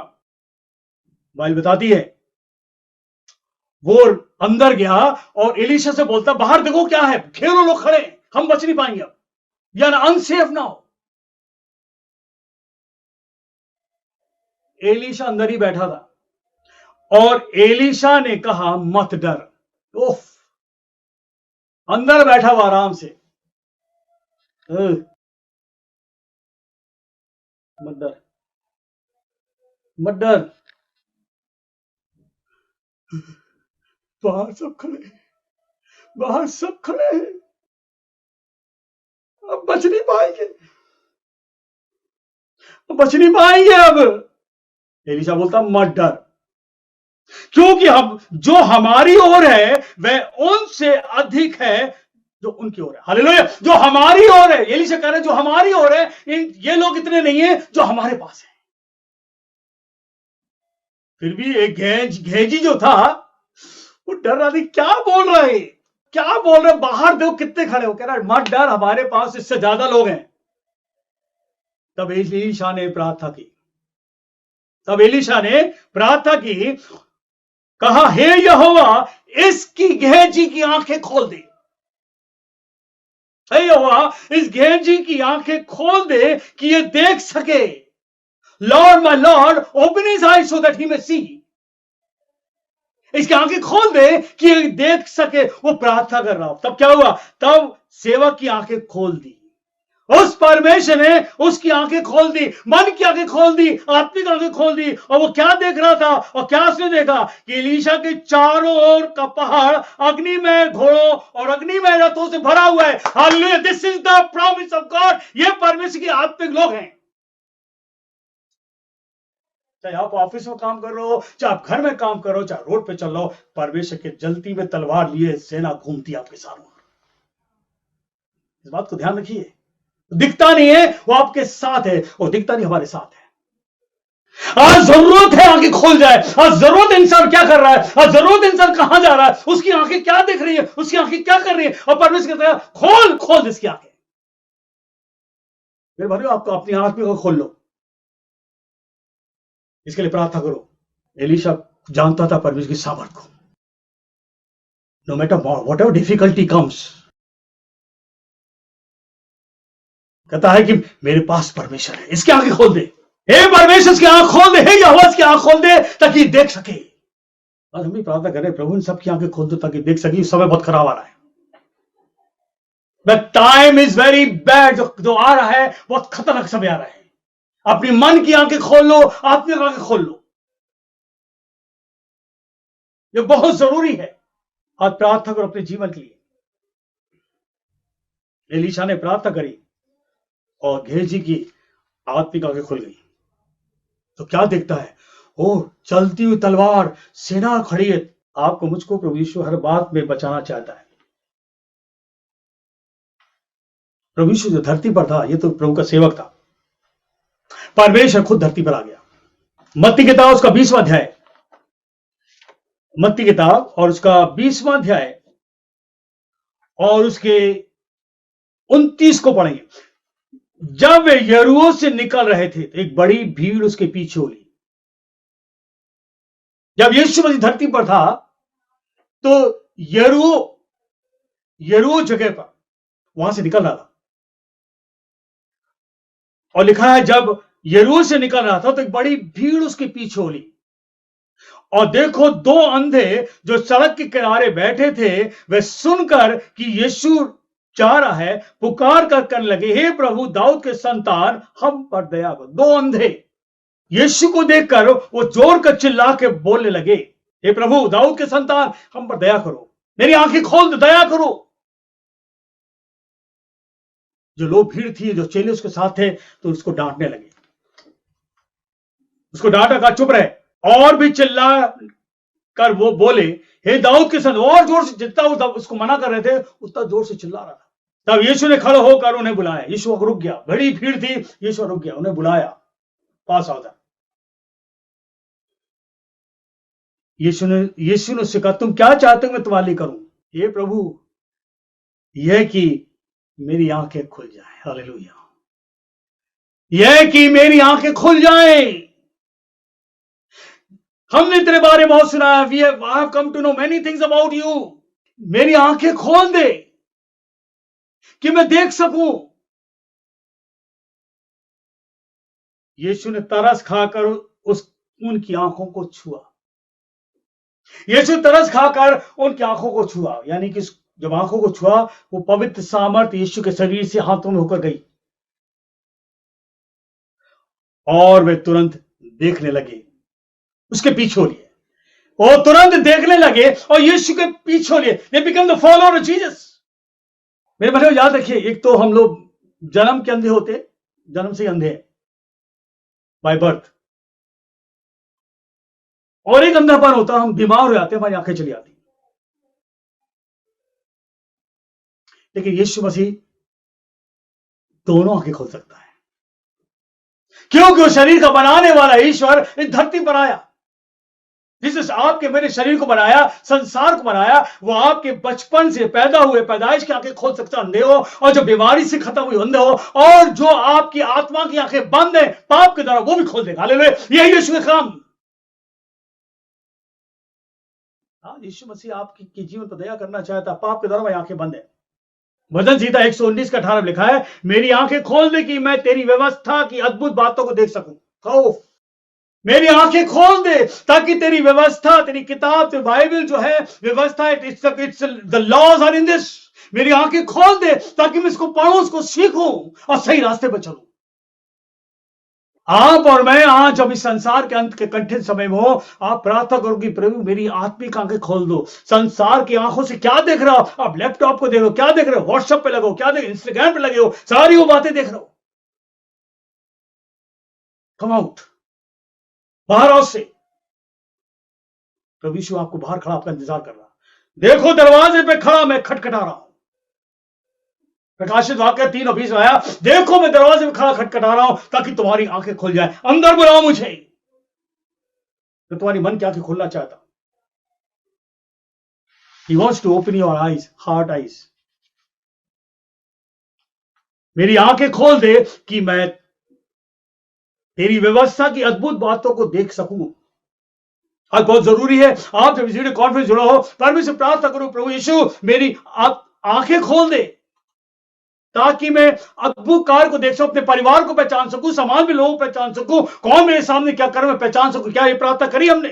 बाइबल बताती है, वो अंदर गया और एलीशा से बोलता, बाहर देखो क्या है, घेरों लोग खड़े, हम बच नहीं पाएंगे, अब या अनसेफ ना हो। एलीशा अंदर ही बैठा था, और एलीशा ने कहा, मत डर। उफ, अंदर बैठा हुआ आराम से, मत डर, मत डर। बाहर सब खड़े, बाहर सब खड़े हैं, अब बच नहीं पाएंगे, बच नहीं पाएंगे अब। एलीशा बोलता मत डर, क्योंकि हम जो हमारी ओर है वह उनसे अधिक है जो उनकी ओर है। हालेलुया। जो हमारी ओर है, एलीशा कह रहे हैं जो हमारी ओर है, ये लोग इतने नहीं है जो हमारे पास है। फिर भी एक घेजी जो था वो डर रहा था, क्या बोल रहे, क्या बोल रहे, बाहर देखो कितने खड़े हो, कह रहा मत डर, हमारे पास इससे ज्यादा लोग हैं। तब एलीशा ने प्रार्थना की, तब एलीशा ने प्रार्थना की, कहा हे यहोवा इसकी घेजी की आंखें खोल दे, हे यहोवा इस घेजी की आंखें खोल दे कि ये देख सके। Lord my Lord open his eyes so that he may see, इसकी आंखें खोल दे कि ये देख सके। वो प्रार्थना कर रहा हो, तब क्या हुआ, तब सेवक की आंखें खोल दी, उस परमेश्वर ने उसकी आंखें खोल दी, मन की आंखें खोल दी, आत्मिक आंखें खोल दी। और वो क्या देख रहा था, और क्या उसने देखा कि एलीशा के चारों ओर का पहाड़ अग्निमय घोड़ों और अग्निमय रथों से भरा हुआ है। Hallelujah, this is the promise of God. ये परमेश्वर के आत्मिक लोग हैं। चाहे आप ऑफिस में काम कर रहे हो, चाहे आप घर में काम कर रहे हो, चाहे रोड पे चल रहे हो, परमेश्वर के जलती में तलवार लिए सेना घूमती आपके साथ। इस बात को ध्यान रखिए, दिखता नहीं है वो आपके साथ है, वो दिखता नहीं हमारे साथ है। आज जरूरत है आंखें खोल जाए। आज जरूरत इंसान क्या कर रहा है, आज जरूरत इंसान कहां जा रहा है, उसकी आंखें क्या देख रही है, उसकी आंखें क्या कर रही है, और परमेश्वर कहता है खोल खोल इसकी आंखें। मेरे भाइयों, आपको अपनी आंखें को खोल लो, इसके लिए प्रार्थना करो। एलीशा जानता था परमेश्वर की सामर्थ को। No matter what ever difficulty comes, कहता है कि मेरे पास परमेश्वर है, इसकी आंखें खोल दे। हे परमेश्वर की आंख खोल दे, हे यहोवा की आंख खोल दे ताकि देख सके। आज हम भी प्रार्थना करें, प्रभु इन सबकी आंखें खोल दो ताकि देख सके। समय बहुत खराब आ रहा है, the time is very bad. जो आ रहा है बहुत खतरनाक समय आ रहा है। अपनी मन की आंखें खोल लो, आत्मिक आंखें खोल लो, ये बहुत जरूरी है। आज प्रार्थना करो अपने जीवन के लिए। एलीशा ने प्रार्थना करी और घेजी की आत्मिक आंखें खुल गई। तो क्या देखता है, ओ चलती हुई तलवार, सेना खड़ी है। आपको मुझको प्रभु यीशु हर बात में बचाना चाहता है। प्रभु यीशु जो धरती पर था, ये तो प्रभु का सेवक था। परमेश्वर खुद धरती पर आ गया। मत्ती किताब उसका 20वां अध्याय, मत्ती किताब और उसका 20वां अध्याय और उसके 29 को पढ़ेंगे। जब वे यरूओ से निकल रहे थे तो एक बड़ी भीड़ उसके पीछे हो ली। जब यीशु मसीह धरती पर था तो यरूओ जगह पर वहां से निकल रहा था, और लिखा है जब यरूओ से निकल रहा था तो एक बड़ी भीड़ उसके पीछे हो ली। और देखो, दो अंधे जो सड़क के किनारे बैठे थे, वे सुनकर कि यीशु जा रहा है, पुकार कर कहने लगे, हे प्रभु दाऊद के संतान, हम पर दया करो। दो अंधे यीशु को देखकर वो जोर कर चिल्ला के बोलने लगे, हे प्रभु दाऊद के संतान, हम पर दया करो, मेरी आंखें खोल दो, दया करो। जो लोग भीड़ थी, जो चेले उसके साथ थे, तो उसको डांटने लगे। उसको डांटा, कहा चुप रहे। और भी चिल्ला कर वो बोले, हे दाऊद के संतान, और जोर से, जितना उसको मना कर रहे थे उतना जोर से चिल्ला रहा था। तब यीशु ने खड़े होकर उन्हें बुलाया। यीशु रुक गया, बड़ी भीड़ थी, यीशु रुक गया, उन्हें बुलाया, पास आओ। यीशु ने उससे कहा, तुम क्या चाहते हो मैं तुम्हारे लिए करूं? ये प्रभु, यह कि मेरी आंखें खुल जाए। हालेलुया, यह कि मेरी आंखें खुल जाए। हमने तेरे बारे में बहुत सुना है, we have come to know many things about you. मेरी आंखें खोल दे कि मैं देख सकूं। यीशु ने तरस खाकर उनकी आंखों को छुआ। यीशु तरस खाकर उनकी आंखों को छुआ, यानी कि जब आंखों को छुआ, वो पवित्र सामर्थ यीशु के शरीर से हाथों में होकर गई और वे तुरंत देखने लगे। उसके पीछे हो लिए। वो तुरंत देखने लगे और यीशु के पीछे लिए, they become the follower of Jesus. मेरे भाइयों याद रखिए, एक तो हम लोग जन्म के अंधे होते, जन्म से अंधे बाय बर्थ, और एक अंधापन होता, हम बीमार हो जाते, हमारी आंखें चली आती। लेकिन यीशु मसीह दोनों आंखें खोल सकता है, क्योंकि वो शरीर का बनाने वाला ईश्वर इस धरती पर आया। जिस आपके मेरे शरीर को बनाया, संसार को बनाया, वो आपके बचपन से पैदा हुए पैदाइश की आंखें खोल सकता अंधे हो, और जो बीमारी से खत्म हुई अंधे हो, और जो आपकी आत्मा की आंखें बंद है पाप के द्वारा, वो भी खोल देगा। हालेलुया, यही यीशु का काम। यीशु मसीह आपकी जीवन पर दया करना चाहता, पाप के द्वारा आंखें बंद है। भजन संहिता 119 का 18 लिखा है, मेरी आंखें खोल दे कि मैं तेरी व्यवस्था की अद्भुत बातों को देख सकूं। मेरी आंखें खोल दे ताकि तेरी व्यवस्था, तेरी किताब, तेरी बाइबल जो है व्यवस्था, it's the laws are in this. मेरी आंखें खोल दे ताकि मैं इसको पढ़ूं, उसको सीखूं और सही रास्ते पर चलूं। आप और मैं आज जब इस संसार के अंत के कठिन समय में हो, आप प्रार्थना करो कि प्रभु मेरी आत्मिक आंखें खोल दो। संसार की आंखों से क्या देख रहे हो? आप लैपटॉप को देख रहे हो, क्या देख रहे हो? व्हाट्सएप पे लगे हो, क्या देख, इंस्टाग्राम पे लगे हो, सारी वो बातें देख रहे हो। कम आउट, बाहर आओ से। प्रभु यीशु आपको बाहर खड़ा आपका इंतजार कर रहा। देखो दरवाजे पे खड़ा मैं खटखटा रहा हूं। प्रकाशित वाक्य 3:20 में आया, देखो मैं दरवाजे में खड़ा खटखटा रहा हूं ताकि तुम्हारी आंखें खुल जाए। अंदर बुलाओ मुझे। तो तुम्हारी मन की आंखें खुलना चाहता। He wants to open your eyes, heart eyes. मेरी आंखें खोल दे कि मैं तेरी व्यवस्था की अद्भुत बातों को देख सकूं। आज बहुत जरूरी है, आप जब वीडियो कॉन्फ्रेंस जुड़ा हो, परमेश्वर से प्रार्थना करो, प्रभु यीशु मेरी आप आंखें खोल दे ताकि मैं अद्भुत कार्य को देख सकूं, अपने परिवार को पहचान सकूं, समाज में लोगों को पहचान सकूं, कौन मेरे सामने क्या कर, मैं पहचान सकूं। क्या ये प्रार्थना करी हमने?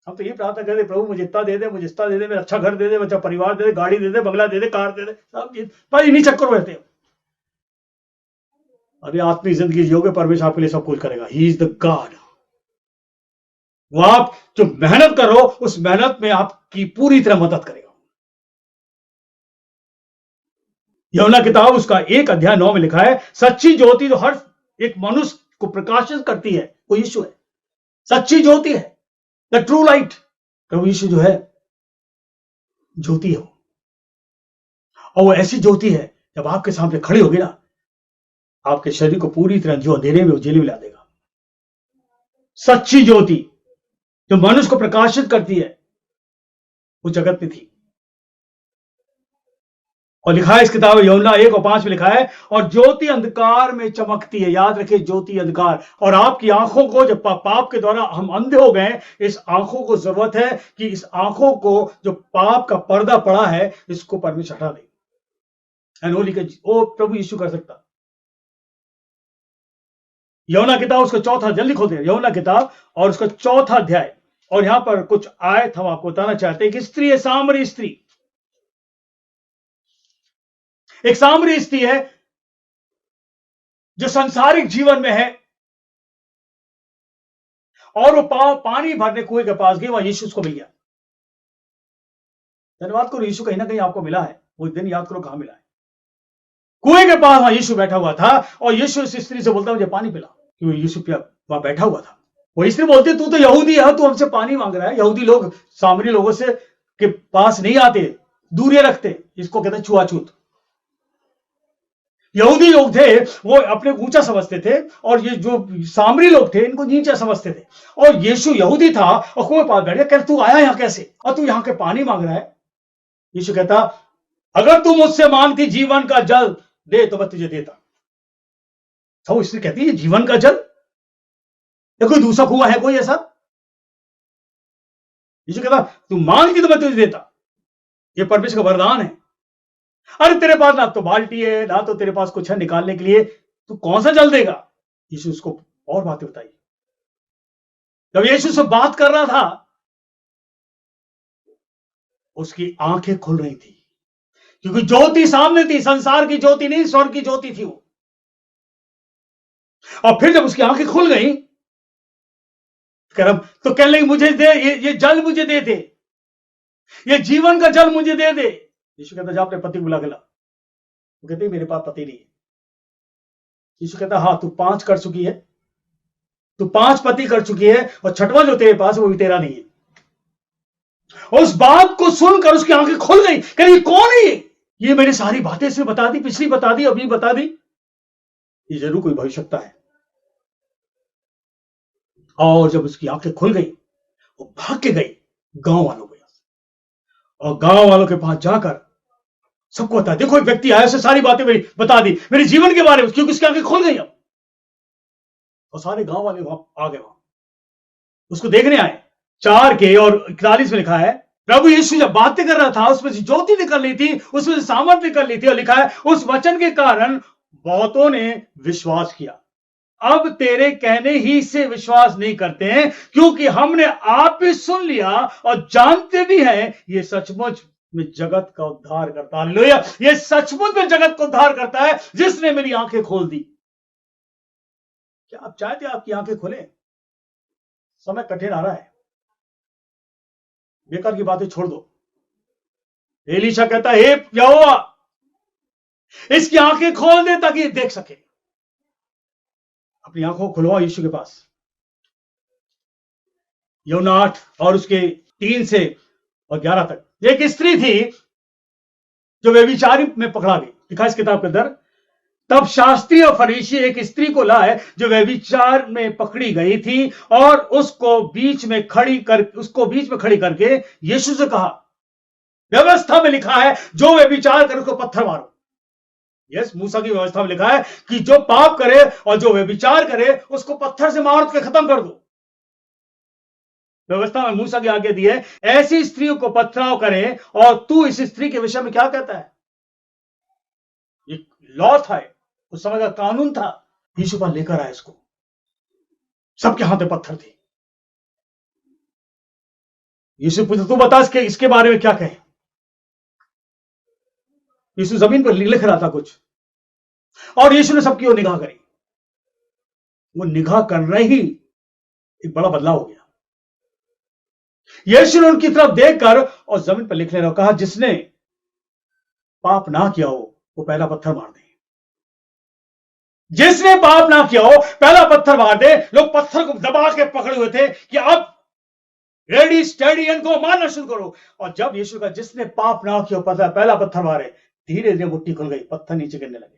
हम तो ये प्रार्थना करते, प्रभु मुझे इतना दे दे, मुझे इतना दे दे, मेरा अच्छा घर दे दे, अच्छा परिवार दे दे, गाड़ी दे दे, बंगला दे दे, कार दे दे, सब चीज पर इन्हीं चक्कर रहते हैं। अभी आत्मिक जिंदगी जियोगे, परमेश्वर आपके लिए सब कुछ करेगा। ही इज द गॉड। वो आप जो मेहनत करो, उस मेहनत में आपकी पूरी तरह मदद करेगा। यूहन्ना किताब उसका 1 अध्याय 9 में लिखा है, सच्ची ज्योति जो हर एक मनुष्य को प्रकाशित करती है वो यीशु है। सच्ची ज्योति है, द ट्रू लाइट। प्रभु यीशु जो है ज्योति हो, और वो ऐसी ज्योति है जब आपके सामने खड़ी होगी ना, आपके शरीर को पूरी तरह जो अंधेरे में उजेले में ला देगा। सच्ची ज्योति जो मनुष्य को प्रकाशित करती है वो जगत में थी। और लिखा है इस किताब यूहन्ना 1:5 में लिखा है, और ज्योति अंधकार में चमकती है। याद रखिए, ज्योति अंधकार। और आपकी आंखों को, जब पाप के द्वारा हम अंधे हो गए, इस आंखों को जरूरत है कि इस आंखों को जो पाप का पर्दा पड़ा है, इसको परमेश्वर हटा दे। ओ प्रभु यीशु कर सकता। यूहन्ना किताब उसका 4 जल्दी खोलते हैं, यूहन्ना किताब और उसका 4 अध्याय। और यहां पर कुछ आयत हम आपको बताना चाहते हैं कि स्त्री है, सामरी स्त्री, एक सामरी स्त्री है जो सांसारिक जीवन में है, और वो पानी भरने कुएं के पास गई, वहां यीशु उसको मिल गया। धन्यवाद करो, यीशु कहीं ना कहीं आपको मिला है। वो दिन याद करो कहां मिला है। कुएं के पास वहां यीशु बैठा हुआ था, और यीशु इस स्त्री से बोलता मुझे पानी पिला, क्योंकि यीशु वहां बैठा हुआ था। वो स्त्री बोलती तू तो यहूदी है, तू हमसे पानी मांग रहा है। यहूदी लोग सामरी लोगों से के पास नहीं आते, दूरियां रखते, इसको कहते हैं छुआछूत। यहूदी लोग थे वो अपने ऊंचा समझते थे, और ये जो सामरी लोग थे इनको नीचा समझते थे। और यीशु यहूदी था और कुएं पास बैठ गया, कहता तू आया यहां कैसे, और तू यहां के पानी मांग रहा है। यीशु कहता अगर तू मुझसे मांगती जीवन का जल दे तो मैं तुझे देता। तो इसलिए कहती है जीवन का जल, कोई दूसरा कुआं है कोई ऐसा? यीशु कहता तू मांगती तो मैं तुझे देता। ये परमेश्वर का वरदान है। अरे तेरे पास ना तो बाल्टी है, ना तो तेरे पास कुछ है निकालने के लिए, तू कौन सा जल देगा? यीशु उसको और बातें बताई। जब यीशु से बात कर रहा था, उसकी आंखें खुल रही थी, क्योंकि ज्योति सामने थी। संसार की ज्योति नहीं, स्वर्ग की ज्योति थी वो। और फिर जब उसकी आंखें खुल गई, करम तो कहने लगी मुझे दे, ये जल मुझे दे दे, ये जीवन का जल मुझे दे दे। यीशु कहता जा अपने पति को बुला के ला। वो कहते मेरे पास पति नहीं है। यीशु कहता हाँ, तू 5 कर चुकी है, तू 5 पति कर चुकी है, और छठवां जो तेरे पास वो भी तेरा नहीं है। उस बात को सुनकर उसकी आंखें खुल गई। कह ये कौन है? ये मैंने सारी बातें इसमें बता दी, पिछली बता दी, अभी बता दी, ये जरूर कोई भविष्यवक्ता है। और जब उसकी आंखें खुल गई, वो भाग के गई गांव वालों के पास, और गांव वालों के पास जाकर सबको बता, देखो एक व्यक्ति आया, उसे सारी बातें मेरी बता दी, मेरे जीवन के बारे में, क्योंकि उसकी आंखें खुल गई अब। और सारे गांव वाले वहां आ गए, वहां उसको देखने आए। 4 के और 41 में लिखा है, प्रभु यीशु जब बातें कर रहा था, उसमें से ज्योति निकल रही थी, उसमें से सामर्थ निकल रही थी, और लिखा है उस वचन के कारण बहुतों ने विश्वास किया। अब तेरे कहने ही से विश्वास नहीं करते हैं, क्योंकि हमने आप ही सुन लिया और जानते भी हैं ये सचमुच में जगत का उद्धार करता है। हालेलुया! ये सचमुच में जगत को उद्धार करता है, जिसने मेरी आंखें खोल दी। क्या आप चाहते आपकी आंखें खोले? समय कठिन आ रहा है, बेकार की बातें छोड़ दो। एलीशा कहता है, हे यहोवा, इसकी आंखें खोल दे ताकि ये देख सके। अपनी आंखों खुलवाओ यीशु के पास। यूहन्ना 8 और उसके 3 से और 11 तक एक स्त्री थी जो व्यभिचारी में पकड़ा गई। लिखा इस किताब के अंदर, तब शास्त्री और फरीसी एक स्त्री को लाए जो व्यभिचार में पकड़ी गई थी, और उसको बीच में खड़ी करके यीशु से कहा, व्यवस्था में लिखा है जो व्यभिचार करे उसको पत्थर मारो। यस, मूसा की व्यवस्था में लिखा है कि जो पाप करे और जो व्यभिचार करे उसको पत्थर से मार के खत्म कर दो। व्यवस्था में मूसा की आज्ञा दी है, ऐसी स्त्रियों को पथराव करें। और तू इस स्त्री के विषय में क्या कहता है? ये लॉ था, उस समय का कानून था। यीशु पर लेकर आए इसको, सबके हाथ में पत्थर थे। यीशु पूछा, तू बता इसके बारे में क्या कहे? यीशु जमीन पर लिख रहा था कुछ, और यीशु ने सबकी ओर निगाह करी। वो निगाह कर रहे ही एक बड़ा बदलाव हो गया। यीशु ने उनकी तरफ देखकर और जमीन पर लिखने लगा, कहा, जिसने पाप ना किया हो वो पहला पत्थर मार दे। जिसने पाप ना किया हो पहला पत्थर मार दे। लोग पत्थर को दबा के पकड़े हुए थे कि अब रेडी स्टडी को मारना शुरू करो। और जब यीशु का जिसने पाप ना किया पहला पत्थर मारे, धीरे धीरे मुट्ठी खुल गई, पत्थर नीचे गिरने लगे।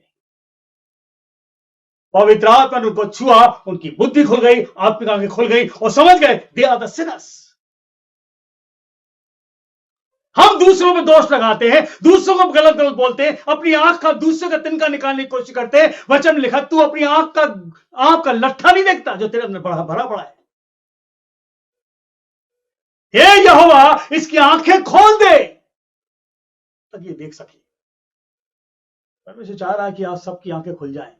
पवित्र आत्मा ने उनको छुआ, उनकी बुद्धि खुल गई, आत्मिक आंखें खुल गई, और समझ गए दे आर द सिनर्स। हम दूसरों में दोष लगाते हैं, दूसरों को गलत गलत बोलते हैं, अपनी आंख का दूसरे का तिनका निकालने की कोशिश करते हैं। वचन में लिखा, तू अपनी आंख का लट्ठा नहीं देखता जो तेरे अंदर भरा पड़ा है। हे यहोवा, इसकी आंखें खोल दे ताकि ये देख सके। परमेश्वर चाह रहा है कि आप सबकी आंखें खुल जाएं।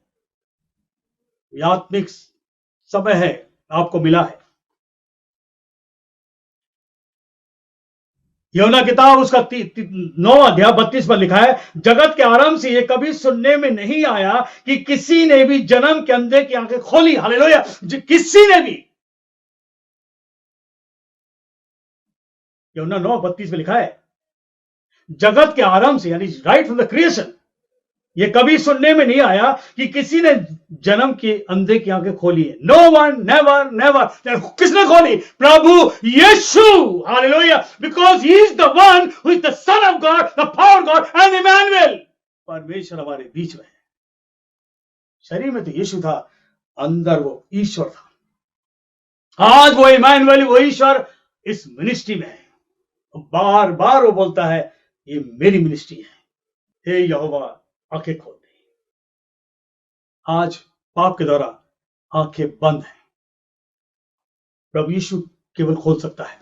आत्मिक समय है, आपको मिला है। यूहन्ना किताब उसका 9 अध्याय 32 पर लिखा है, जगत के आरंभ से ये कभी सुनने में नहीं आया कि किसी ने भी जन्म के अंधे की आंखें खोली। हालेलुया! किसी ने भी। यूहन्ना 9:32 में लिखा है, जगत के आरंभ से, यानी राइट फ्रॉम द क्रिएशन, ये कभी सुनने में नहीं आया कि किसी ने जन्म के अंधे की आंखें खोली है। No one, never never. किसने खोली? प्रभु Yeshu. Hallelujah! Because he is the one who is the son of God, the power God and Immanuel. परमेश्वर हमारे बीच में है। शरीर में तो यीशु था, अंदर वो ईश्वर था। आज वो इमैनुअल, वो ईश्वर इस मिनिस्ट्री में है। बार बार वो बोलता है, ये मेरी मिनिस्ट्री है। हे यहोवा, आंखें खोल दे। आज पाप के द्वारा आंखें बंद हैं। प्रभु यीशु केवल खोल सकता है,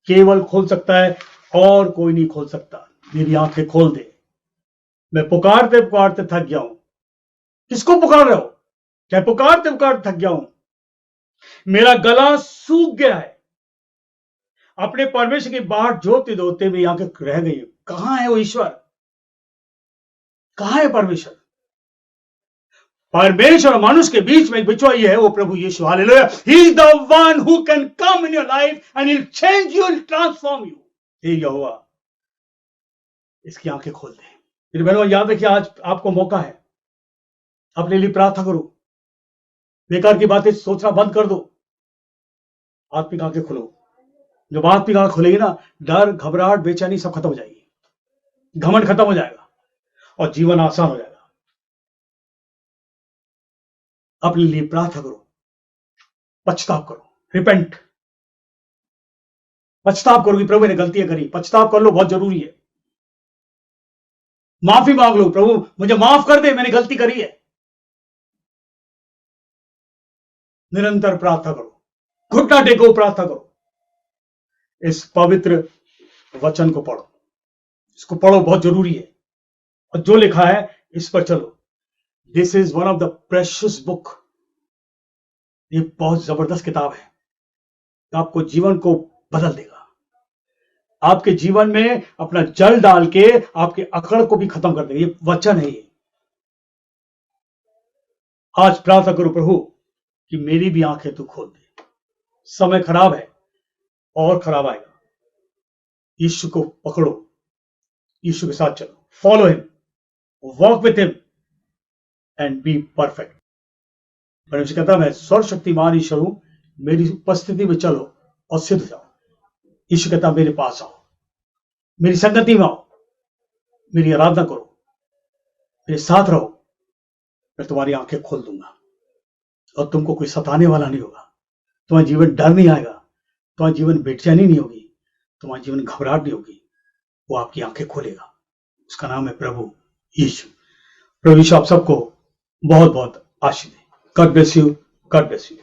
केवल खोल सकता है, और कोई नहीं खोल सकता। मेरी आंखें खोल दे। मैं पुकारते पुकारते थक गया हूं। किसको पुकार रहे हो? क्या पुकारते पुकारते थक गया हूं? मेरा गला सूख गया है। अपने परमेश्वर की बाट जोते जोते मेरी आंखें रह गई। कहां है वो ईश्वर? कहां है परमेश्वर? परमेश्वर और मनुष्य के बीच में एक बिचौलिया है, वो प्रभु Yeshu. Hallelujah. He is the one who can come in your life and he will change you, will transform you. हे यहोवा, इसकी आंखें खोल दे। मेरे बहनों, याद रखिए, आज आपको मौका है, अपने लिए प्रार्थना करो, बेकार की बातें सोचना बंद कर दो, आत्मिक आंखें खोलो। जब आत्मिक आंख खुलेगी ना, डर, घबराहट, बेचैनी सब खत्म हो जाएगी, घमंड खत्म हो जाएगा और जीवन आसान हो जाएगा। अपने लिए प्रार्थना करो, पछताव करो, रिपेंट। पछताव करो कि प्रभु ने गलतियां करी, पछताव कर लो, बहुत जरूरी है। माफी मांग लो, प्रभु मुझे माफ कर दे, मैंने गलती करी है। निरंतर प्रार्थना करो, घुटना टेको, प्रार्थना करो। इस पवित्र वचन को पढ़ो, इसको पढ़ो, बहुत जरूरी है। और जो लिखा है इस पर चलो। This is one of the precious book. ये बहुत जबरदस्त किताब है, आपको जीवन को बदल देगा। आपके जीवन में अपना जल डाल के आपके अकड़ को भी खत्म कर देगा। ये वचन है। ये आज प्रार्थना करो, प्रभु कि मेरी भी आंखें तू खोल दे। समय खराब है और खराब आएगा। यीशु को पकड़ो, यीशु के साथ चलो, follow him, walk with him and be perfect. परमेश्वर कहता है, मैं सर्वशक्तिमान ईश्वर हूं, मेरी उपस्थिति में चलो और सिद्ध जाओ। यीशु कहता है, मेरे पास आओ, मेरी संगति में आओ, मेरी आराधना करो, मेरे साथ रहो, मैं तुम्हारी आंखें खोल दूंगा और तुमको कोई सताने वाला नहीं होगा। तुम्हारा जीवन डर नहीं आएगा, तुम्हारा जीवन बेचैनी नहीं होगी, तुम्हारा जीवन घबराहट नहीं होगी। वो आपकी आंखें खोलेगा। उसका नाम है प्रभु यीशु। प्रभु यीशु आप सबको बहुत बहुत आशीष दे। God bless you, God bless you.